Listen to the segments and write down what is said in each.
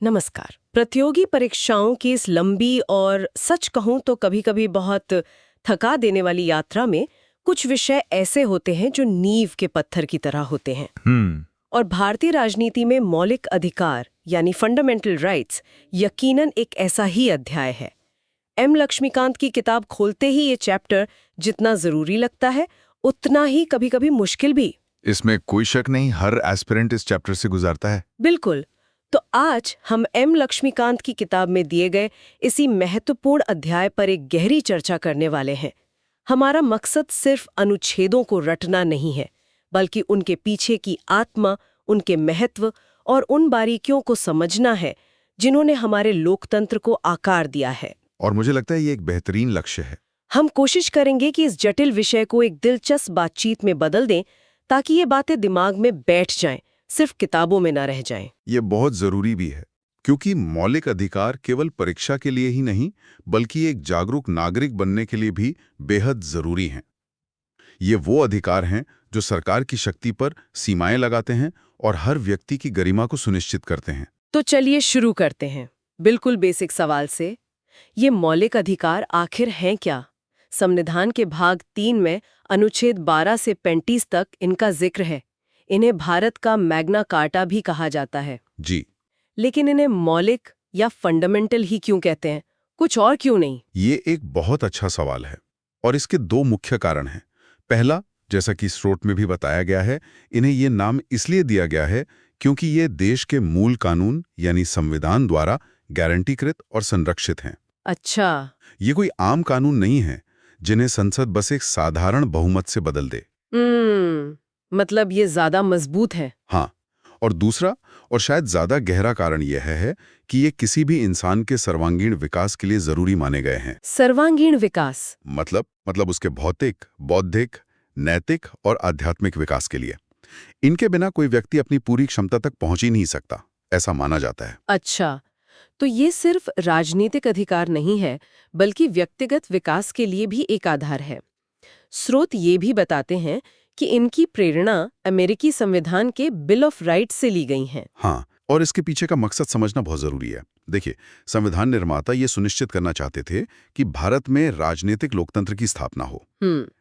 नमस्कार। प्रतियोगी परीक्षाओं की इस लंबी और सच कहूं तो कभी-कभी बहुत थका देने वाली यात्रा में कुछ विषय ऐसे होते हैं जो नींव के पत्थर की तरह होते हैं। और भारतीय राजनीति में मौलिक अधिकार यानी फंडामेंटल राइट्स यकीनन एक ऐसा ही अध्याय है। एम लक्ष्मीकांत की किताब खोलते ही ये चैप्टर जितना जरूरी लगता है उतना ही कभी-कभी मुश्किल भी। इसमें कोई शक नहीं, हर एस्पिरेंट इस चैप्टर से गुजरता है। बिल्कुल। तो आज हम एम लक्ष्मीकांत की किताब में दिए गए इसी महत्वपूर्ण अध्याय पर एक गहरी चर्चा करने वाले हैं। हमारा मकसद सिर्फ अनुच्छेदों को रटना नहीं है, बल्कि उनके पीछे की आत्मा, उनके महत्व और उन बारीकियों को समझना है जिन्होंने हमारे लोकतंत्र को आकार दिया है। और मुझे लगता है ये एक बेहतरीन लक्ष्य है। हम कोशिश करेंगे कि इस जटिल विषय को एक दिलचस्प बातचीत में बदल दें ताकि ये बातें दिमाग में बैठ जाएं, सिर्फ किताबों में ना रह जाएं। ये बहुत जरूरी भी है, क्योंकि मौलिक अधिकार केवल परीक्षा के लिए ही नहीं, बल्कि एक जागरूक नागरिक बनने के लिए भी बेहद जरूरी हैं। ये वो अधिकार हैं जो सरकार की शक्ति पर सीमाएं लगाते हैं और हर व्यक्ति की गरिमा को सुनिश्चित करते हैं। तो चलिए शुरू करते हैं बिल्कुल बेसिक सवाल से। ये मौलिक अधिकार आखिर हैं क्या? संविधान के भाग 3 में अनुच्छेद 12 से 35 तक इनका जिक्र है। इन्हें भारत का मैग्ना कार्टा भी कहा जाता है। जी। लेकिन इन्हें मौलिक या फंडामेंटल ही क्यों कहते हैं, कुछ और क्यों नहीं? ये एक बहुत अच्छा सवाल है और इसके दो मुख्य कारण हैं। पहला, जैसा कि स्रोत में भी बताया गया है, इन्हें ये नाम इसलिए दिया गया है क्योंकि ये देश के मूल कानून यानी संविधान द्वारा गारंटीकृत और संरक्षित हैं। अच्छा। ये कोई आम कानून नहीं है जिन्हें संसद बस एक साधारण बहुमत से बदल दे। मतलब ये ज्यादा मजबूत है। हाँ, और दूसरा और शायद ज्यादा गहरा कारण यह है कि ये किसी भी इंसान के सर्वांगीण विकास के लिए जरूरी माने गए हैं। सर्वांगीण विकास मतलब उसके भौतिक, बौद्धिक, नैतिक और आध्यात्मिक विकास के लिए। इनके बिना कोई व्यक्ति अपनी पूरी क्षमता तक पहुंच ही नहीं सकता, ऐसा माना जाता है। अच्छा, तो ये सिर्फ राजनीतिक अधिकार नहीं है, बल्कि व्यक्तिगत विकास के लिए भी एक आधार है। स्रोत ये भी बताते हैं कि इनकी प्रेरणा अमेरिकी संविधान के बिल ऑफ राइट्स से ली गई है। हाँ, और इसके पीछे का मकसद समझना बहुत जरूरी है। देखिए, संविधान निर्माता ये सुनिश्चित करना चाहते थे कि भारत में राजनीतिक लोकतंत्र की स्थापना हो।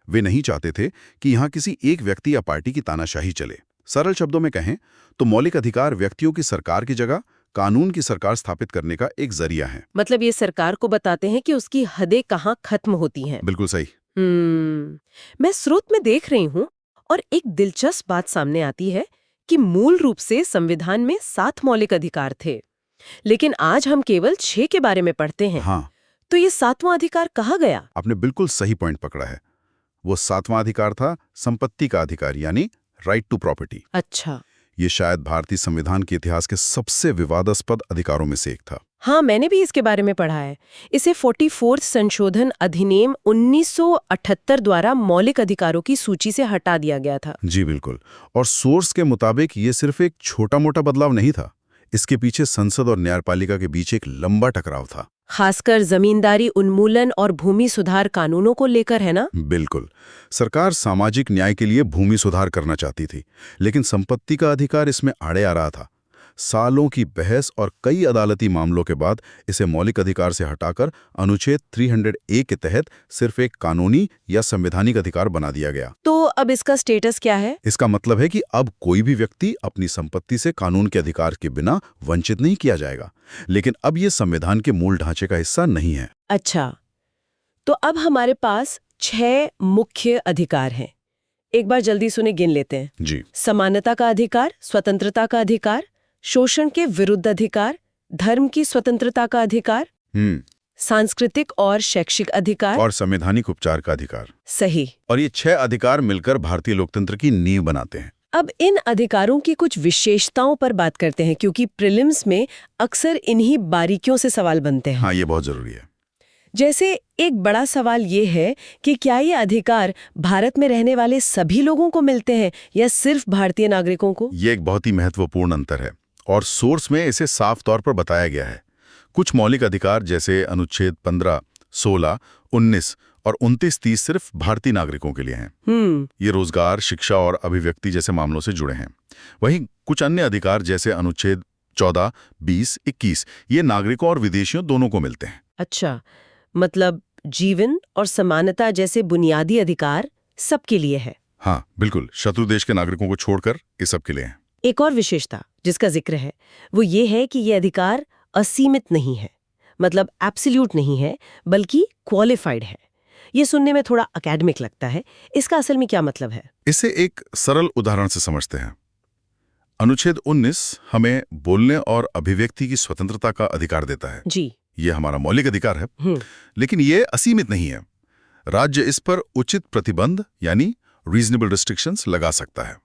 वे नहीं चाहते थे कि यहाँ किसी एक व्यक्ति या पार्टी की तानाशाही चले। सरल शब्दों में कहें तो मौलिक अधिकार व्यक्तियों की सरकार की जगह कानून की सरकार स्थापित करने का एक जरिया है। मतलब ये सरकार को बताते हैं कि उसकी हदें कहाँ खत्म होती हैं। बिल्कुल सही। मैं स्रोत में देख रही हूँ और एक दिलचस्प बात सामने आती है कि मूल रूप से संविधान में 7 मौलिक अधिकार थे, लेकिन आज हम केवल 6 के बारे में पढ़ते हैं। हाँ, तो ये 7वां अधिकार कहाँ गया? आपने बिल्कुल सही पॉइंट पकड़ा है। वो 7वां अधिकार था संपत्ति का अधिकार, यानी राइट टू प्रॉपर्टी। अच्छा। ये शायद भारतीय संविधान के इतिहास के सबसे विवादास्पद अधिकारों में से एक था। हाँ, मैंने भी इसके बारे में पढ़ा है। इसे 44th संशोधन अधिनियम 1978 द्वारा मौलिक अधिकारों की सूची से हटा दिया गया था। जी बिल्कुल। और सोर्स के मुताबिक ये सिर्फ एक छोटा मोटा बदलाव नहीं था। इसके पीछे संसद और न्यायपालिका के बीच एक लंबा टकराव था, खासकर जमींदारी उन्मूलन और भूमि सुधार कानूनों को लेकर, है ना? बिल्कुल। सरकार सामाजिक न्याय के लिए भूमि सुधार करना चाहती थी, लेकिन संपत्ति का अधिकार इसमें आड़े आ रहा था। सालों की बहस और कई अदालती मामलों के बाद इसे मौलिक अधिकार से हटाकर अनुच्छेद 300A के तहत सिर्फ एक कानूनी या संवैधानिक अधिकार बना दिया गया। तो अब इसका स्टेटस क्या है? इसका मतलब है कि अब कोई भी व्यक्ति अपनी संपत्ति से कानून के अधिकार के बिना वंचित नहीं किया जाएगा, लेकिन अब ये संविधान के मूल ढांचे का हिस्सा नहीं है। अच्छा, तो अब हमारे पास 6 मुख्य अधिकार हैं। एक बार जल्दी सुने, गिन लेते हैं। जी। समानता का अधिकार, स्वतंत्रता का अधिकार, शोषण के विरुद्ध अधिकार, धर्म की स्वतंत्रता का अधिकार, सांस्कृतिक और शैक्षिक अधिकार और संवैधानिक उपचार का अधिकार। सही। और ये 6 अधिकार मिलकर भारतीय लोकतंत्र की नींव बनाते हैं। अब इन अधिकारों की कुछ विशेषताओं पर बात करते हैं, क्योंकि प्रीलिम्स में अक्सर इन्हीं बारीकियों से सवाल बनते हैं। हाँ, ये बहुत जरूरी है। जैसे एक बड़ा सवाल ये है कि क्या ये अधिकार भारत में रहने वाले सभी लोगों को मिलते हैं या सिर्फ भारतीय नागरिकों को? ये एक बहुत ही महत्वपूर्ण अंतर है और सोर्स में इसे साफ तौर पर बताया गया है। कुछ मौलिक अधिकार जैसे अनुच्छेद 15, 16, 19 और 29-30 सिर्फ भारतीय नागरिकों के लिए हैं। ये रोजगार, शिक्षा और अभिव्यक्ति जैसे मामलों से जुड़े हैं। वहीं कुछ अन्य अधिकार जैसे अनुच्छेद 14, 20, 21 ये नागरिकों और विदेशियों दोनों को मिलते हैं। अच्छा, मतलब जीवन और समानता जैसे बुनियादी अधिकार सबके लिए है। हाँ बिल्कुल, शत्रु देश के नागरिकों को छोड़कर ये सब के लिए हैं। एक और विशेषता जिसका जिक्र है वो ये है कि ये अधिकार असीमित नहीं है, मतलब एब्सोल्यूट नहीं है, बल्कि क्वालिफाइड है। ये सुनने में थोड़ा एकेडमिक लगता है, इसका असल में क्या मतलब है? इसे एक सरल उदाहरण से समझते हैं। अनुच्छेद 19 हमें बोलने और अभिव्यक्ति की स्वतंत्रता का अधिकार देता है। जी। ये हमारा मौलिक अधिकार है, लेकिन ये असीमित नहीं है। राज्य इस पर उचित प्रतिबंध यानी रीजनेबल रिस्ट्रिक्शंस लगा सकता है।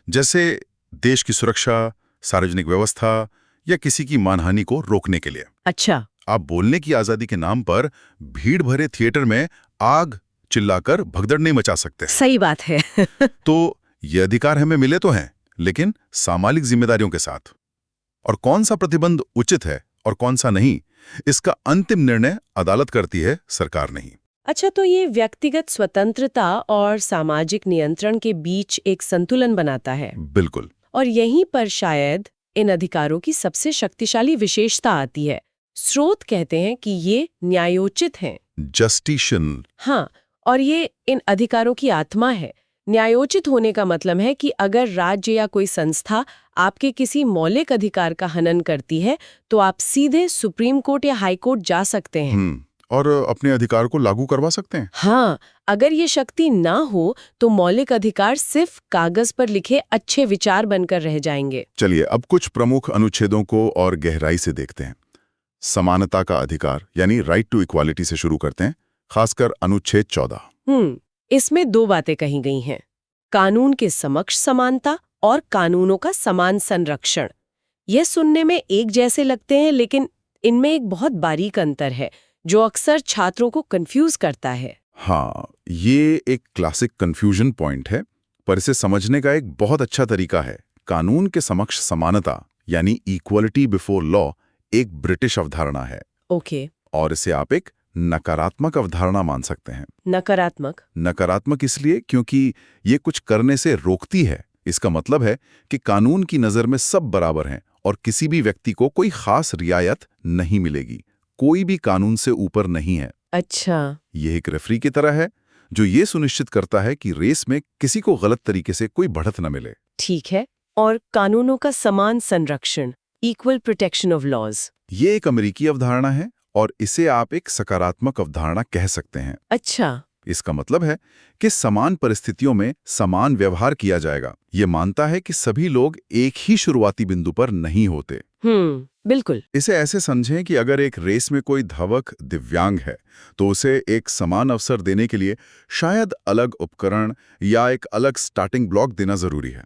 जैसे देश की सुरक्षा, सार्वजनिक व्यवस्था या किसी की मानहानि को रोकने के लिए। अच्छा। आप बोलने की आजादी के नाम पर भीड़ भरे थिएटर में आग चिल्लाकर भगदड़ नहीं मचा सकते। सही बात है। तो ये अधिकार हमें मिले तो हैं, लेकिन सामाजिक जिम्मेदारियों के साथ। और कौन सा प्रतिबंध उचित है और कौन सा नहीं, इसका अंतिम निर्णय अदालत करती है, सरकार नहीं। अच्छा, तो ये व्यक्तिगत स्वतंत्रता और सामाजिक नियंत्रण के बीच एक संतुलन बनाता है। बिल्कुल। और यहीं पर शायद इन अधिकारों की सबसे शक्तिशाली विशेषता आती है। स्रोत कहते हैं कि ये न्यायोचित हैं। जस्टिशियन। हाँ, और ये इन अधिकारों की आत्मा है। न्यायोचित होने का मतलब है कि अगर राज्य या कोई संस्था आपके किसी मौलिक अधिकार का हनन करती है तो आप सीधे सुप्रीम कोर्ट या हाई कोर्ट जा सकते हैं। और अपने अधिकार को लागू करवा सकते हैं। हाँ, अगर ये शक्ति ना हो तो मौलिक अधिकार सिर्फ कागज पर लिखे अच्छे विचार बनकर रह जाएंगे। चलिए अब कुछ प्रमुख अनुच्छेदों को और गहराई से देखते हैं। समानता का अधिकार यानी राइट टू इक्वालिटी से शुरू करते हैं, खासकर अनुच्छेद 14। इसमें दो बातें कही गई हैं, कानून के समक्ष समानता और कानूनों का समान संरक्षण। यह सुनने में एक जैसे लगते हैं, लेकिन इनमें एक बहुत बारीक अंतर है जो अक्सर छात्रों को कंफ्यूज करता है। हाँ, ये एक क्लासिक कंफ्यूजन पॉइंट है, पर इसे समझने का एक बहुत अच्छा तरीका है। कानून के समक्ष समानता यानी इक्वलिटी बिफोर लॉ एक ब्रिटिश अवधारणा है। ओके। और इसे आप एक नकारात्मक अवधारणा मान सकते हैं। नकारात्मक इसलिए क्योंकि ये कुछ करने से रोकती है। इसका मतलब है कि कानून की नजर में सब बराबर हैं और किसी भी व्यक्ति को कोई खास रियायत नहीं मिलेगी। कोई भी कानून से ऊपर नहीं है। अच्छा। यह एक रेफरी की तरह है जो ये सुनिश्चित करता है कि रेस में किसी को गलत तरीके से कोई बढ़त न मिले। ठीक है। और कानूनों का समान संरक्षण, इक्वल प्रोटेक्शन ऑफ लॉज, ये एक अमेरिकी अवधारणा है और इसे आप एक सकारात्मक अवधारणा कह सकते हैं। अच्छा। इसका मतलब है कि समान परिस्थितियों में समान व्यवहार किया जाएगा। ये मानता है कि सभी लोग एक ही शुरुआती बिंदु पर नहीं होते। बिल्कुल। इसे ऐसे समझें कि अगर एक रेस में कोई धावक दिव्यांग है तो उसे एक समान अवसर देने के लिए शायद अलग उपकरण या एक अलग स्टार्टिंग ब्लॉक देना जरूरी है।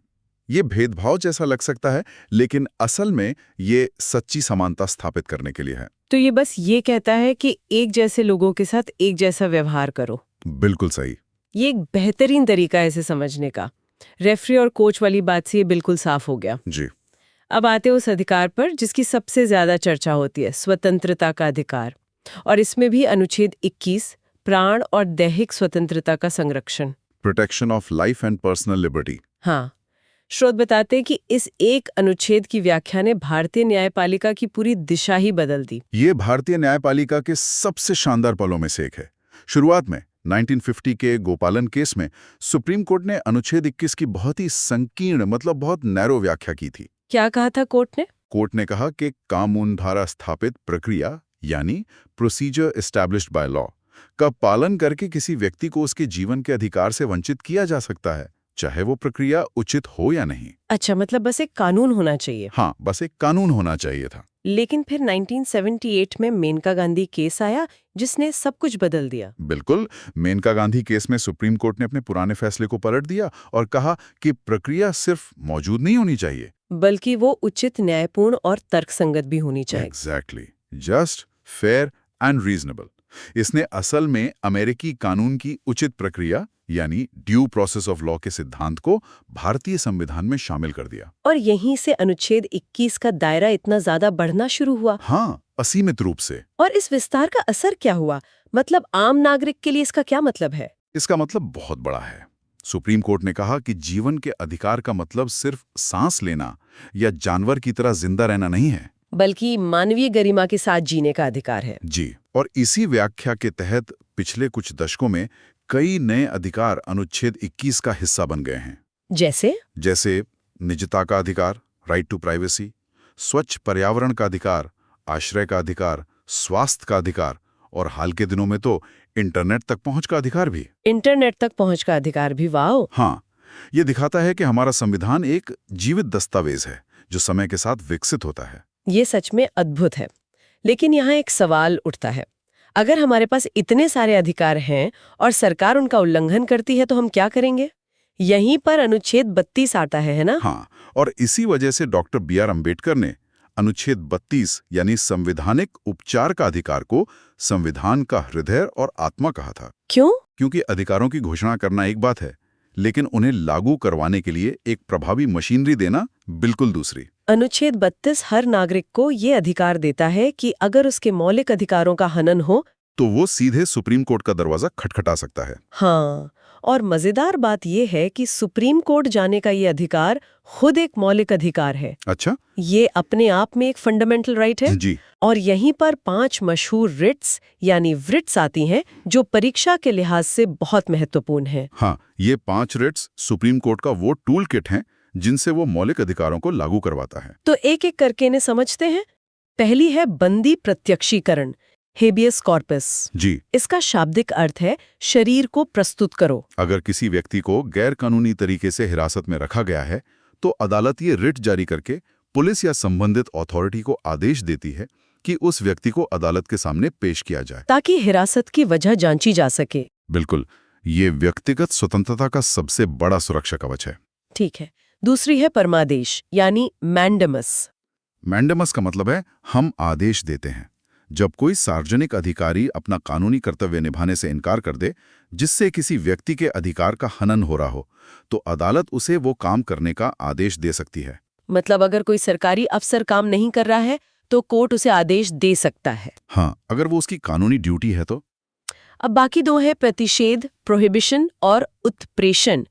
ये भेदभाव जैसा लग सकता है, लेकिन असल में ये सच्ची समानता स्थापित करने के लिए है। तो ये बस ये कहता है कि एक जैसे लोगों के साथ एक जैसा व्यवहार करो। बिल्कुल सही। ये एक बेहतरीन तरीका है इसे समझने का। रेफरी और कोच वाली बात से ये बिल्कुल साफ हो गया जी। अब आते हैं उस अधिकार पर जिसकी सबसे ज्यादा चर्चा होती है, स्वतंत्रता का अधिकार। और इसमें भी अनुच्छेद 21, प्राण और दैहिक स्वतंत्रता का संरक्षण, protection of life and personal liberty. हाँ, स्रोत बताते हैं कि इस एक अनुच्छेद की व्याख्या ने भारतीय न्यायपालिका की पूरी दिशा ही बदल दी। ये भारतीय न्यायपालिका के सबसे शानदार पलों में से एक है। शुरुआत में 1950 के गोपालन केस में सुप्रीम कोर्ट ने अनुच्छेद 21 की बहुत ही संकीर्ण, मतलब बहुत नैरो व्याख्या की थी। क्या कहा था कोर्ट ने? कोर्ट ने कहा कि कानून द्वारा स्थापित प्रक्रिया यानी प्रोसीजर एस्टैब्लिश्ड बाय लॉ का पालन करके किसी व्यक्ति को उसके जीवन के अधिकार से वंचित किया जा सकता है, चाहे वो प्रक्रिया उचित हो या नहीं। अच्छा, मतलब बस एक कानून होना चाहिए। हाँ, बस एक कानून होना चाहिए था। लेकिन फिर 1978 में मेनका गांधी केस आया जिसने सब कुछ बदल दिया। बिल्कुल। मेनका गांधी केस में सुप्रीम कोर्ट ने अपने पुराने फैसले को पलट दिया और कहा कि प्रक्रिया सिर्फ मौजूद नहीं होनी चाहिए, बल्कि वो उचित, न्यायपूर्ण और तर्कसंगत भी होनी चाहिए। Exactly, just, fair and reasonable. इसने असल में अमेरिकी कानून की उचित प्रक्रिया यानी ड्यू प्रोसेस ऑफ लॉ के सिद्धांत को भारतीय संविधान में शामिल कर दिया। और यहीं से अनुच्छेद 21 का दायरा इतना ज्यादा बढ़ना शुरू हुआ। हाँ, असीमित रूप से। और इस विस्तार का असर क्या हुआ? मतलब आम नागरिक के लिए इसका क्या मतलब है? इसका मतलब बहुत बड़ा है। सुप्रीम कोर्ट ने कहा कि जीवन के अधिकार का मतलब सिर्फ सांस लेना या जानवर की तरह जिंदा रहना नहीं है, बल्कि मानवीय गरिमा के साथ जीने का अधिकार है। जी। और इसी व्याख्या के तहत पिछले कुछ दशकों में कई नए अधिकार अनुच्छेद 21 का हिस्सा बन गए हैं। जैसे निजता का अधिकार, राइट टू प्राइवेसी, स्वच्छ पर्यावरण का अधिकार, आश्रय का अधिकार, स्वास्थ्य का अधिकार और हाल के दिनों में तो इंटरनेट तक पहुंच का अधिकार भी। इंटरनेट तक पहुंच का अधिकार भी, वाओ। हाँ, ये दिखाता है कि हमारा संविधान एक जीवित दस्तावेज है जो समय के साथ विकसित होता है। ये सच में अद्भुत है। लेकिन यहाँ एक सवाल उठता है, अगर हमारे पास इतने सारे अधिकार हैं और सरकार उनका उल्लंघन करती है तो हम क्या करेंगे? यहीं पर अनुच्छेद 32 आता है ना? हाँ, और इसी वजह से डॉक्टर B.R. अम्बेडकर ने अनुच्छेद 32 यानी संवैधानिक उपचार का अधिकार को संविधान का हृदय और आत्मा कहा था। क्यों? क्योंकि अधिकारों की घोषणा करना एक बात है, लेकिन उन्हें लागू करवाने के लिए एक प्रभावी मशीनरी देना बिल्कुल दूसरी। अनुच्छेद 32 हर नागरिक को ये अधिकार देता है कि अगर उसके मौलिक अधिकारों का हनन हो तो वो सीधे सुप्रीम कोर्ट का दरवाजा खटखटा सकता है। हाँ, और मजेदार बात यह है कि सुप्रीम कोर्ट जाने का ये अधिकार खुद एक मौलिक अधिकार है। अच्छा, ये अपने आप में एक फंडामेंटल राइट है। जी। और यहीं पर 5 मशहूर रिट्स यानी व्रिट्स आती हैं जो परीक्षा के लिहाज से बहुत महत्वपूर्ण हैं। हाँ, ये 5 रिट्स सुप्रीम कोर्ट का वो टूल किट हैं जिनसे वो मौलिक अधिकारों को लागू करवाता है। तो एक एक करके इन्हें समझते हैं। पहली है बंदी प्रत्यक्षीकरण, हेबियस कॉर्पस। जी। इसका शाब्दिक अर्थ है शरीर को प्रस्तुत करो। अगर किसी व्यक्ति को गैर कानूनी तरीके से हिरासत में रखा गया है तो अदालत ये रिट जारी करके पुलिस या संबंधित अथॉरिटी को आदेश देती है कि उस व्यक्ति को अदालत के सामने पेश किया जाए, ताकि हिरासत की वजह जांची जा सके। बिल्कुल, ये व्यक्तिगत स्वतंत्रता का सबसे बड़ा सुरक्षा कवच है। ठीक है। दूसरी है परमादेश यानी मैंडेमस। मैंडेमस का मतलब है हम आदेश देते हैं। जब कोई सार्वजनिक अधिकारी अपना कानूनी कर्तव्य निभाने से इनकार कर दे जिससे किसी व्यक्ति के अधिकार का हनन हो रहा हो, तो अदालत उसे वो काम करने का आदेश दे सकती है। मतलब अगर कोई सरकारी अफसर काम नहीं कर रहा है तो कोर्ट उसे आदेश दे सकता है। हाँ, अगर वो उसकी कानूनी ड्यूटी है तो। अब बाकी 2 है प्रतिषेध, प्रोहिबिशन और उत्प्रेषण,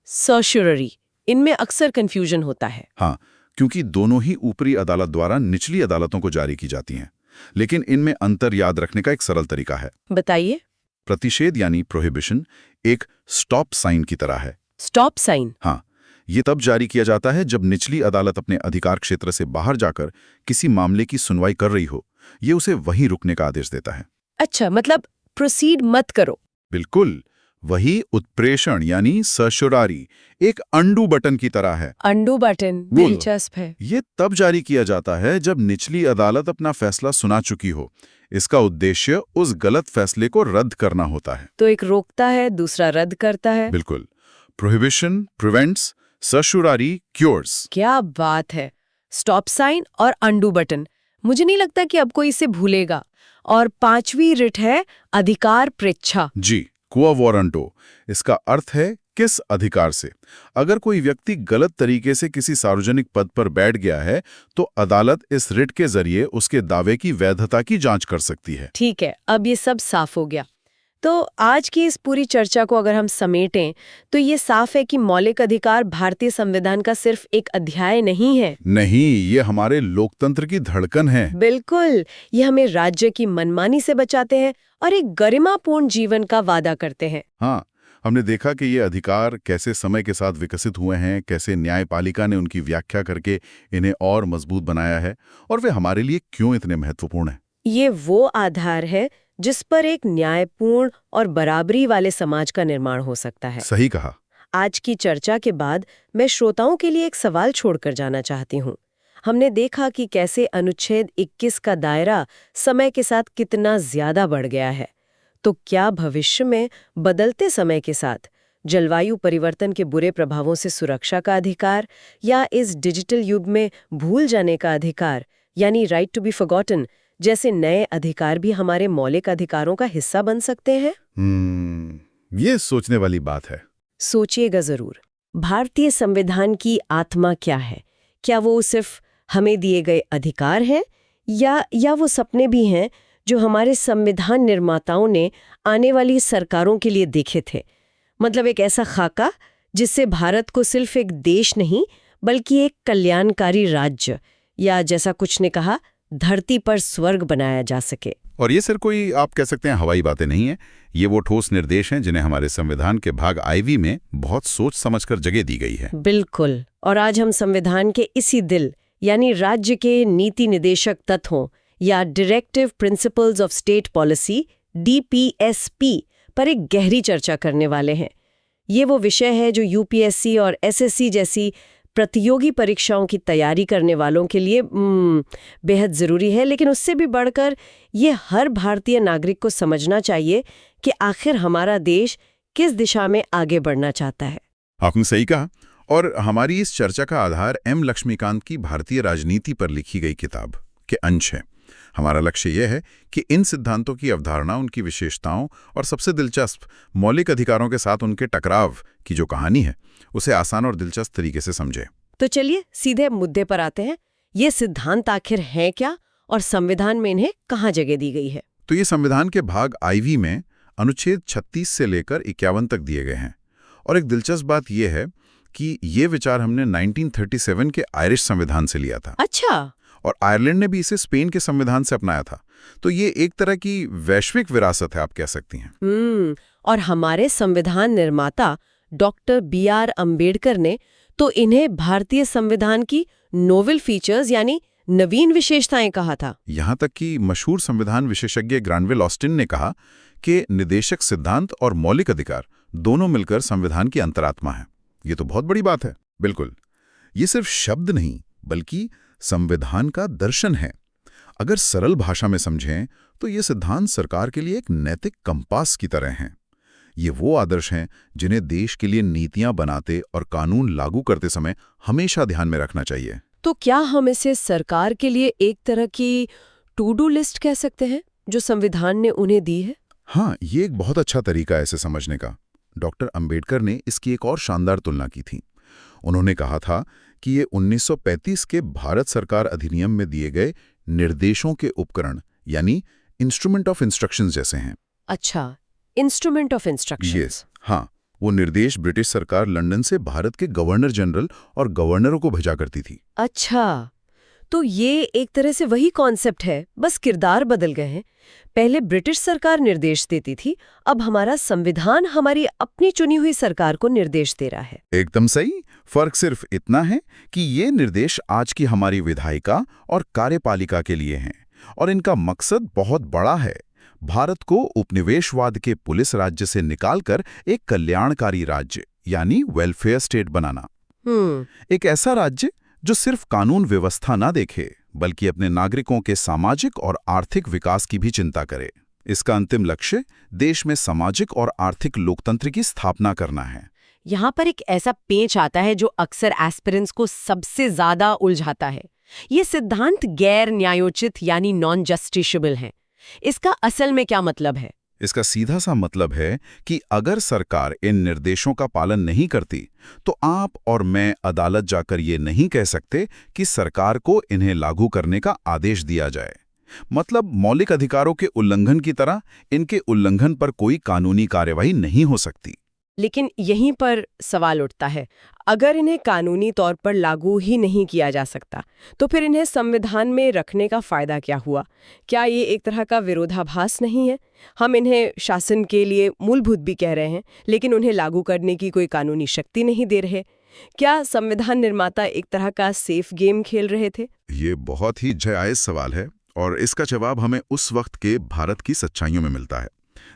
सर्शुररी। इनमें अक्सर कंफ्यूजन होता है। हाँ, क्योंकि दोनों ही ऊपरी अदालत द्वारा निचली अदालतों को जारी की जाती हैं, लेकिन इनमें अंतर याद रखने का एक सरल तरीका है। बताइए। प्रतिषेध यानी प्रोहिबिशन एक स्टॉप साइन की तरह है। Stop sign? हाँ, ये तब जारी किया जाता है जब निचली अदालत अपने अधिकार क्षेत्र से बाहर जाकर किसी मामले की सुनवाई कर रही हो। ये उसे वहीं रुकने का आदेश देता है। अच्छा, मतलब प्रोसीड मत करो। बिल्कुल, वही उत्प्रेषण यानी सर्शुरारी एक अंडू बटन की तरह है। अंडू बटन दिलचस्प है। ये तब जारी किया जाता है जब निचली अदालत अपना फैसला सुना चुकी हो। इसका उद्देश्य उस गलत फैसले को रद्द करना होता है। तो एक रोकता है, दूसरा रद्द करता है। बिल्कुल, प्रोहिबिशन प्रिवेंट्स, सर्शुरारी क्योर्स। क्या बात है। स्टॉप साइन और अंडू बटन, मुझे नहीं लगता कि अब कोई इसे भूलेगा। और 5वीं रिट है अधिकार पृच्छा। जी, क्वो वारंटो। इसका अर्थ है किस अधिकार से। अगर कोई व्यक्ति गलत तरीके से किसी सार्वजनिक पद पर बैठ गया है तो अदालत इस रिट के जरिए उसके दावे की वैधता की जांच कर सकती है। ठीक है, अब ये सब साफ हो गया। तो आज की इस पूरी चर्चा को अगर हम समेटें तो ये साफ है कि मौलिक अधिकार भारतीय संविधान का सिर्फ एक अध्याय नहीं है। नहीं, ये हमारे लोकतंत्र की धड़कन है। बिल्कुल, ये हमें राज्य की मनमानी से बचाते हैं और एक गरिमापूर्ण जीवन का वादा करते हैं। हाँ, हमने देखा कि ये अधिकार कैसे समय के साथ विकसित हुए हैं, कैसे न्यायपालिका ने उनकी व्याख्या करके इन्हें और मजबूत बनाया है और वे हमारे लिए क्यों इतने महत्वपूर्ण हैं। ये वो आधार है जिस पर एक न्यायपूर्ण और बराबरी वाले समाज का निर्माण हो सकता है। सही कहा। आज की चर्चा के बाद मैं श्रोताओं के लिए एक सवाल छोड़कर जाना चाहती हूँ। हमने देखा कि कैसे अनुच्छेद 21 का दायरा समय के साथ कितना ज्यादा बढ़ गया है। तो क्या भविष्य में बदलते समय के साथ जलवायु परिवर्तन के बुरे प्रभावों से सुरक्षा का अधिकार या इस डिजिटल युग में भूल जाने का अधिकार यानी राइट टू बी फॉरगॉटन जैसे नए अधिकार भी हमारे मौलिक अधिकारों का हिस्सा बन सकते हैं? ये सोचने वाली बात है। सोचिएगा जरूर। भारतीय संविधान की आत्मा क्या है? क्या वो सिर्फ हमें दिए गए अधिकार हैं या वो सपने भी हैं जो हमारे संविधान निर्माताओं ने आने वाली सरकारों के लिए देखे थे? मतलब एक ऐसा खाका जिससे भारत को सिर्फ एक देश नहीं बल्कि एक कल्याणकारी राज्य, या जैसा कुछ ने कहा, धरती पर स्वर्ग बनाया जा सके। और ये सिर्फ कोई आप कह सकते हैं हवाई बातें नहीं हैं, ये वो ठोस निर्देश हैं जिन्हें हमारे संविधान के भाग IV में बहुत सोच समझकर जगह दी गई है। बिल्कुल। और आज हम संविधान के इसी दिल यानी राज्य के नीति निदेशक तत्वों या directive principles of state policy DPSP पर एक गहरी चर्चा करने वाले हैं। ये वो विषय है जो UPSC और SSC जैसी प्रतियोगी परीक्षाओं की तैयारी करने वालों के लिए बेहद ज़रूरी है, लेकिन उससे भी बढ़कर ये हर भारतीय नागरिक को समझना चाहिए कि आखिर हमारा देश किस दिशा में आगे बढ़ना चाहता है। आपने सही कहा। और हमारी इस चर्चा का आधार M लक्ष्मीकांत की भारतीय राजनीति पर लिखी गई किताब के अंश है। हमारा लक्ष्य यह है कि इन सिद्धांतों की अवधारणा, उनकी विशेषताओं और सबसे दिलचस्प मौलिक अधिकारों के साथ उनके टकराव की जो कहानी है उसे आसान और दिलचस्प तरीके से समझें। तो चलिए सीधे मुद्दे पर आते हैं। ये सिद्धांत आखिर हैं क्या और संविधान में इन्हें कहाँ जगह दी गई है? तो ये संविधान के भाग IV में अनुच्छेद 36 से लेकर 51 तक दिए गए हैं। और एक दिलचस्प बात यह है कि ये विचार हमने 1937 के आयरिश संविधान से लिया था। अच्छा। और आयरलैंड ने भी इसे स्पेन के संविधान से अपनाया था। तो ये एक तरह की वैश्विक विरासत है, आप कह सकती हैं। और हमारे संविधान निर्माता डॉक्टर BR अम्बेडकर ने तो इन्हें भारतीय संविधान की नोवेल फीचर्स यानी नवीन विशेषताएं कहा था। यहाँ तक कि मशहूर संविधान विशेषज्ञ ग्रानवेल ऑस्टिन ने कहा कि निदेशक सिद्धांत और मौलिक अधिकार दोनों मिलकर संविधान की अंतरात्मा है। ये तो बहुत बड़ी बात है। बिल्कुल, ये सिर्फ शब्द नहीं बल्कि संविधान का दर्शन है। अगर सरल भाषा में समझें तो ये सिद्धांत सरकार के लिए एक नैतिक कंपास की तरह हैं। ये वो आदर्श हैं जिन्हें देश के लिए नीतियां बनाते और कानून लागू करते समय हमेशा ध्यान में रखना चाहिए। तो क्या हम इसे सरकार के लिए एक तरह की टू डू लिस्ट कह सकते हैं जो संविधान ने उन्हें दी है? हाँ, ये एक बहुत अच्छा तरीका है इसे समझने का। डॉक्टर अंबेडकर ने इसकी एक और शानदार तुलना की थी। उन्होंने कहा था कि ये 1935 के भारत सरकार अधिनियम में दिए गए निर्देशों के उपकरण यानी इंस्ट्रूमेंट ऑफ इंस्ट्रक्शंस जैसे हैं। अच्छा, इंस्ट्रूमेंट ऑफ इंस्ट्रक्शंस। हाँ, वो निर्देश ब्रिटिश सरकार लंदन से भारत के गवर्नर जनरल और गवर्नरों को भेजा करती थी। अच्छा, तो ये एक तरह से वही कॉन्सेप्ट है, बस किरदार बदल गए हैं। पहले ब्रिटिश सरकार निर्देश देती थी, अब हमारा संविधान हमारी अपनी चुनी हुई सरकार को निर्देश दे रहा है। एकदम सही। फर्क सिर्फ इतना है कि ये निर्देश आज की हमारी विधायिका और कार्यपालिका के लिए हैं और इनका मकसद बहुत बड़ा है। भारत को उपनिवेशवाद के पुलिस राज्य से निकालकर एक कल्याणकारी राज्य यानी वेलफेयर स्टेट बनाना। एक ऐसा राज्य जो सिर्फ कानून व्यवस्था ना देखे बल्कि अपने नागरिकों के सामाजिक और आर्थिक विकास की भी चिंता करे। इसका अंतिम लक्ष्य देश में सामाजिक और आर्थिक लोकतंत्र की स्थापना करना है। यहाँ पर एक ऐसा पेंच आता है जो अक्सर एस्पिरेंट्स को सबसे ज्यादा उलझाता है। ये सिद्धांत गैर न्यायोचित यानी नॉन जस्टिसेबल है। इसका असल में क्या मतलब है? इसका सीधा सा मतलब है कि अगर सरकार इन निर्देशों का पालन नहीं करती तो आप और मैं अदालत जाकर ये नहीं कह सकते कि सरकार को इन्हें लागू करने का आदेश दिया जाए। मतलब मौलिक अधिकारों के उल्लंघन की तरह इनके उल्लंघन पर कोई कानूनी कार्यवाही नहीं हो सकती। लेकिन यहीं पर सवाल उठता है, अगर इन्हें कानूनी तौर पर लागू ही नहीं किया जा सकता तो फिर इन्हें संविधान में रखने का फायदा क्या हुआ? क्या ये एक तरह का विरोधाभास नहीं है? हम इन्हें शासन के लिए मूलभूत भी कह रहे हैं लेकिन उन्हें लागू करने की कोई कानूनी शक्ति नहीं दे रहे। क्या संविधान निर्माता एक तरह का सेफ गेम खेल रहे थे? ये बहुत ही जायज सवाल है और इसका जवाब हमें उस वक्त के भारत की सच्चाइयों में मिलता है।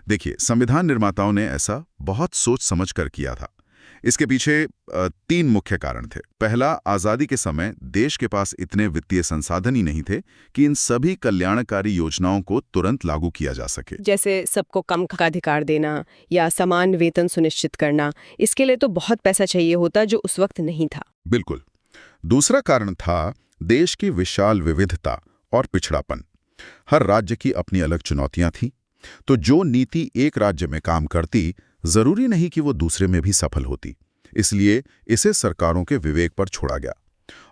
देखिए, संविधान निर्माताओं ने ऐसा बहुत सोच समझ कर किया था। इसके पीछे 3 मुख्य कारण थे। पहला, आज़ादी के समय देश के पास इतने वित्तीय संसाधन ही नहीं थे कि इन सभी कल्याणकारी योजनाओं को तुरंत लागू किया जा सके। जैसे सबको कम का अधिकार देना या समान वेतन सुनिश्चित करना, इसके लिए तो बहुत पैसा चाहिए होता जो उस वक्त नहीं था। बिल्कुल। दूसरा कारण था देश की विशाल विविधता और पिछड़ापन। हर राज्य की अपनी अलग चुनौतियां थीं, तो जो नीति एक राज्य में काम करती जरूरी नहीं कि वो दूसरे में भी सफल होती। इसलिए इसे सरकारों के विवेक पर छोड़ा गया।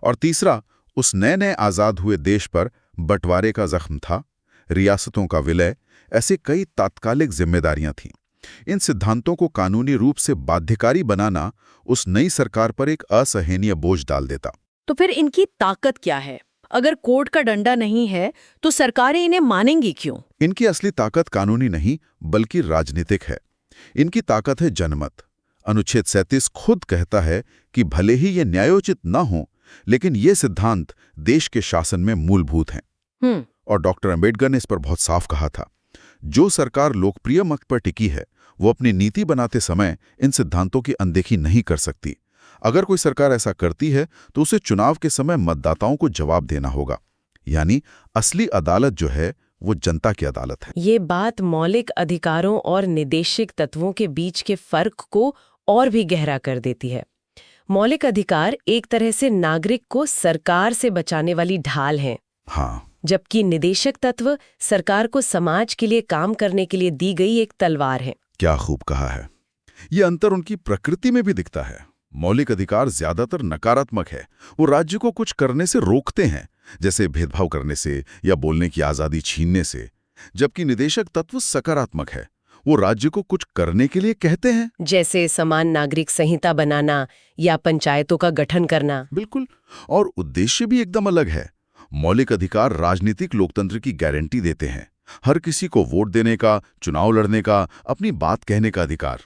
और तीसरा, उस नए आजाद हुए देश पर बंटवारे का जख्म था, रियासतों का विलय, ऐसे कई तात्कालिक जिम्मेदारियां थीं इन सिद्धांतों को कानूनी रूप से बाध्यकारी बनाना उस नई सरकार पर एक असहनीय बोझ डाल देता। तो फिर इनकी ताकत क्या है? अगर कोर्ट का डंडा नहीं है तो सरकारें इन्हें मानेंगी क्यों? इनकी असली ताकत कानूनी नहीं बल्कि राजनीतिक है। इनकी ताकत है जनमत। अनुच्छेद 37 खुद कहता है कि भले ही ये न्यायोचित न हो, लेकिन ये सिद्धांत देश के शासन में मूलभूत हैं। और डॉक्टर अंबेडकर ने इस पर बहुत साफ कहा था, जो सरकार लोकप्रिय मत पर टिकी है वो अपनी नीति बनाते समय इन सिद्धांतों की अनदेखी नहीं कर सकती। अगर कोई सरकार ऐसा करती है तो उसे चुनाव के समय मतदाताओं को जवाब देना होगा। यानी असली अदालत जो है वो जनता की अदालत है। ये बात मौलिक अधिकारों और निर्देशिक तत्वों के बीच के फर्क को और भी गहरा कर देती है। मौलिक अधिकार एक तरह से नागरिक को सरकार से बचाने वाली ढाल हैं। हाँ, जबकि निदेशक तत्व सरकार को समाज के लिए काम करने के लिए दी गई एक तलवार है। क्या खूब कहा है। ये अंतर उनकी प्रकृति में भी दिखता है। मौलिक अधिकार ज्यादातर नकारात्मक है। वो राज्य को कुछ करने से रोकते हैं, जैसे भेदभाव करने से या बोलने की आजादी छीनने से। जबकि निदेशक तत्व सकारात्मक है। वो राज्य को कुछ करने के लिए कहते हैं, जैसे समान नागरिक संहिता बनाना या पंचायतों का गठन करना। बिल्कुल। और उद्देश्य भी एकदम अलग है। मौलिक अधिकार राजनीतिक लोकतंत्र की गारंटी देते हैं। हर किसी को वोट देने का, चुनाव लड़ने का, अपनी बात कहने का अधिकार।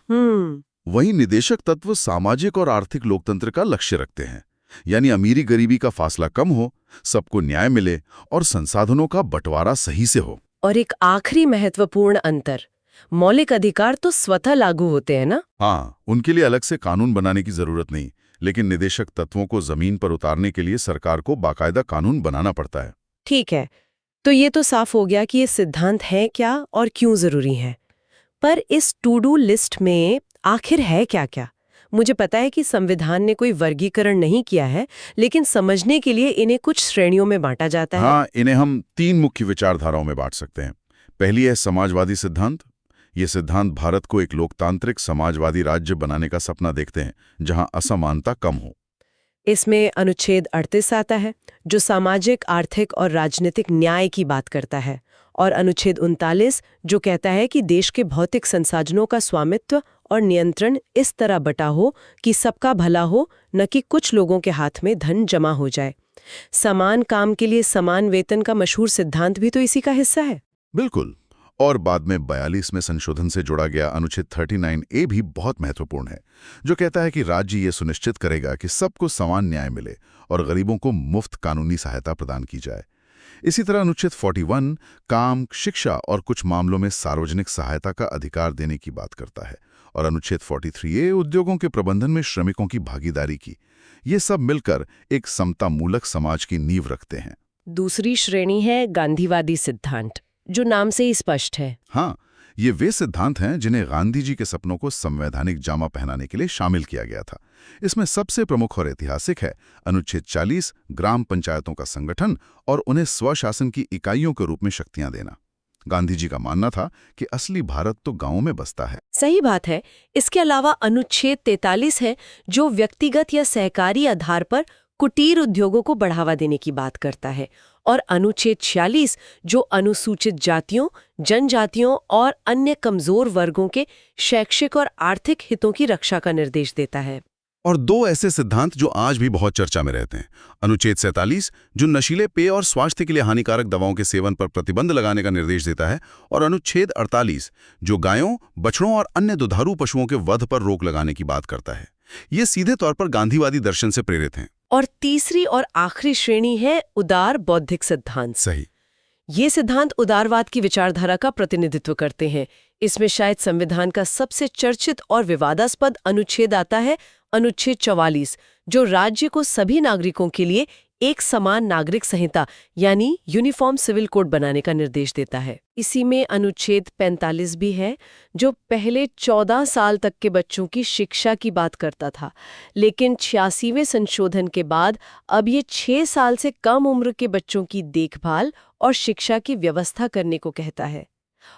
वहीं निदेशक तत्व सामाजिक और आर्थिक लोकतंत्र का लक्ष्य रखते हैं। यानी अमीरी गरीबी का फासला कम हो, सबको न्याय मिले और संसाधनों का बंटवारा सही से हो। और एक आखिरी महत्वपूर्ण अंतर, मौलिक अधिकार तो स्वतः लागू होते हैं ना? हाँ, उनके लिए अलग से कानून बनाने की जरूरत नहीं, लेकिन निदेशक तत्वों को जमीन पर उतारने के लिए सरकार को बाकायदा कानून बनाना पड़ता है। ठीक है, तो ये तो साफ हो गया कि ये सिद्धांत हैं क्या और क्यों जरूरी हैं। पर इस टू डू लिस्ट में आखिर है क्या-क्या? मुझे पता है कि संविधान ने कोई वर्गीकरण नहीं किया है, लेकिन समझने के लिए इन्हें कुछ श्रेणियों में बांटा जाता है। हाँ, इन्हें हम 3 मुख्य विचारधाराओं में बांट सकते हैं। पहली है समाजवादी सिद्धांत। ये सिद्धांत भारत को एक लोकतांत्रिक समाजवादी राज्य बनाने का सपना देखते हैं, जहां असमानता कम हो। इसमें अनुच्छेद 38 आता है, जो सामाजिक, आर्थिक और राजनीतिक न्याय की बात करता है, और अनुच्छेद 39 जो कहता है कि देश के भौतिक संसाधनों का स्वामित्व और नियंत्रण इस तरह बटा हो कि सबका भला हो, न कि कुछ लोगों के हाथ में धन जमा हो जाए। समान काम के लिए समान वेतन का मशहूर सिद्धांत भी तो इसी का हिस्सा है। बिल्कुल। और बाद में 42 में संशोधन से जोड़ा गया अनुच्छेद 39A भी बहुत महत्वपूर्ण है, जो कहता है कि राज्य ये सुनिश्चित करेगा कि सबको समान न्याय मिले और गरीबों को मुफ्त कानूनी सहायता प्रदान की जाए। इसी तरह अनुच्छेद 41 काम, शिक्षा और कुछ मामलों में सार्वजनिक सहायता का अधिकार देने की बात करता है, और अनुच्छेद 43A उद्योगों के प्रबंधन में श्रमिकों की भागीदारी की। ये सब मिलकर एक समतामूलक समाज की नींव रखते हैं। दूसरी श्रेणी है गांधीवादी सिद्धांत, जो नाम से ही स्पष्ट है। हाँ, ये वे सिद्धांत हैं जिन्हें गांधी जी के सपनों को संवैधानिक जामा पहनाने के लिए शामिल किया गया था। इसमें सबसे प्रमुख और ऐतिहासिक है अनुच्छेद 40 ग्राम पंचायतों का संगठन और उन्हें स्वशासन की इकाइयों के रूप में शक्तियां देना। गांधी जी का मानना था कि असली भारत तो गांवों में बसता है। सही बात है। इसके अलावा अनुच्छेद 43 है, जो व्यक्तिगत या सहकारी आधार पर कुटीर उद्योगों को बढ़ावा देने की बात करता है, और अनुच्छेद 46 जो अनुसूचित जातियों, जनजातियों और अन्य कमजोर वर्गों के शैक्षिक और आर्थिक हितों की रक्षा का निर्देश देता है। और 2 ऐसे सिद्धांत जो आज भी बहुत चर्चा में रहते हैं। अनुच्छेद 47 जो नशीले पेय और स्वास्थ्य के लिए हानिकारक दवाओं के सेवन पर प्रतिबंध लगाने का निर्देश देता है, और अनुच्छेद 48 जो गायों, बछड़ों और अन्य दुधारू पशुओं के वध पर रोक लगाने की बात करता है। ये सीधे तौर पर गांधीवादी दर्शन से प्रेरित हैं। और तीसरी और आखिरी श्रेणी है उदार बौद्धिक सिद्धांत। सही। ये सिद्धांत उदारवाद की विचारधारा का प्रतिनिधित्व करते हैं। इसमें शायद संविधान का सबसे चर्चित और विवादास्पद अनुच्छेद आता है, अनुच्छेद 44, जो राज्य को सभी नागरिकों के लिए एक समान नागरिक संहिता यानी यूनिफॉर्म सिविल कोड बनाने का निर्देश देता है। इसी में अनुच्छेद 45 भी है, जो पहले 14 साल तक के बच्चों की शिक्षा की बात करता था, लेकिन 86वें संशोधन के बाद अब ये 6 साल से कम उम्र के बच्चों की देखभाल और शिक्षा की व्यवस्था करने को कहता है।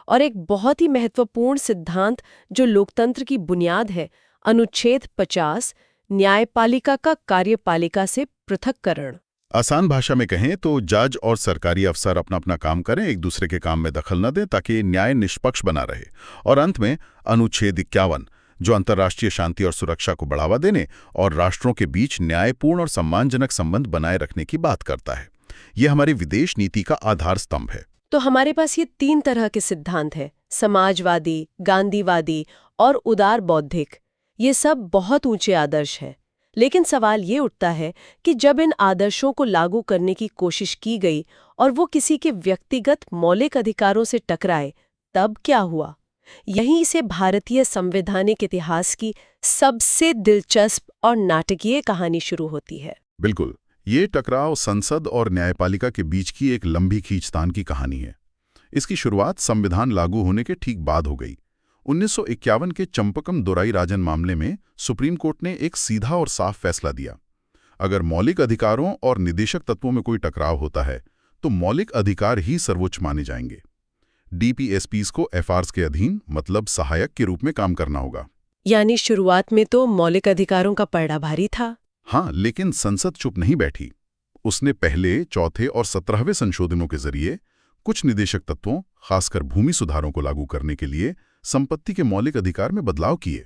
और एक बहुत ही महत्वपूर्ण सिद्धांत जो लोकतंत्र की बुनियाद है, अनुच्छेद 50 न्यायपालिका का कार्यपालिका से पृथक्करण। आसान भाषा में कहें तो जज और सरकारी अफसर अपना अपना काम करें, एक दूसरे के काम में दखल न दें ताकि न्याय निष्पक्ष बना रहे। और अंत में अनुच्छेद 51, जो अंतर्राष्ट्रीय शांति और सुरक्षा को बढ़ावा देने और राष्ट्रों के बीच न्यायपूर्ण और सम्मानजनक संबंध बनाए रखने की बात करता है। ये हमारी विदेश नीति का आधार स्तंभ है। तो हमारे पास ये 3 तरह के सिद्धांत हैं, समाजवादी, गांधीवादी और उदार बौद्धिक। ये सब बहुत ऊंचे आदर्श हैं। लेकिन सवाल ये उठता है कि जब इन आदर्शों को लागू करने की कोशिश की गई और वो किसी के व्यक्तिगत मौलिक अधिकारों से टकराए, तब क्या हुआ? यहीं से भारतीय संवैधानिक इतिहास की सबसे दिलचस्प और नाटकीय कहानी शुरू होती है। बिल्कुल, ये टकराव संसद और न्यायपालिका के बीच की एक लंबी खींचतान की कहानी है। इसकी शुरुआत संविधान लागू होने के ठीक बाद हो गई। 1951 के चंपकम दोराई राजन मामले में सुप्रीम कोर्ट ने एक सीधा और साफ फैसला दिया। अगर मौलिक अधिकारों और निदेशक तत्वों में कोई टकराव होता है तो मौलिक अधिकार ही सर्वोच्च माने जाएंगे। डीपीएसपीज को एफआरएस के अधीन, मतलब सहायक के रूप में काम करना होगा। यानी शुरुआत में तो मौलिक अधिकारों का पलड़ा भारी था। हाँ, लेकिन संसद चुप नहीं बैठी। उसने पहले, चौथे और 17वें संशोधनों के जरिए कुछ निदेशक तत्वों, खासकर भूमि सुधारों को लागू करने के लिए संपत्ति के मौलिक अधिकार में बदलाव किए।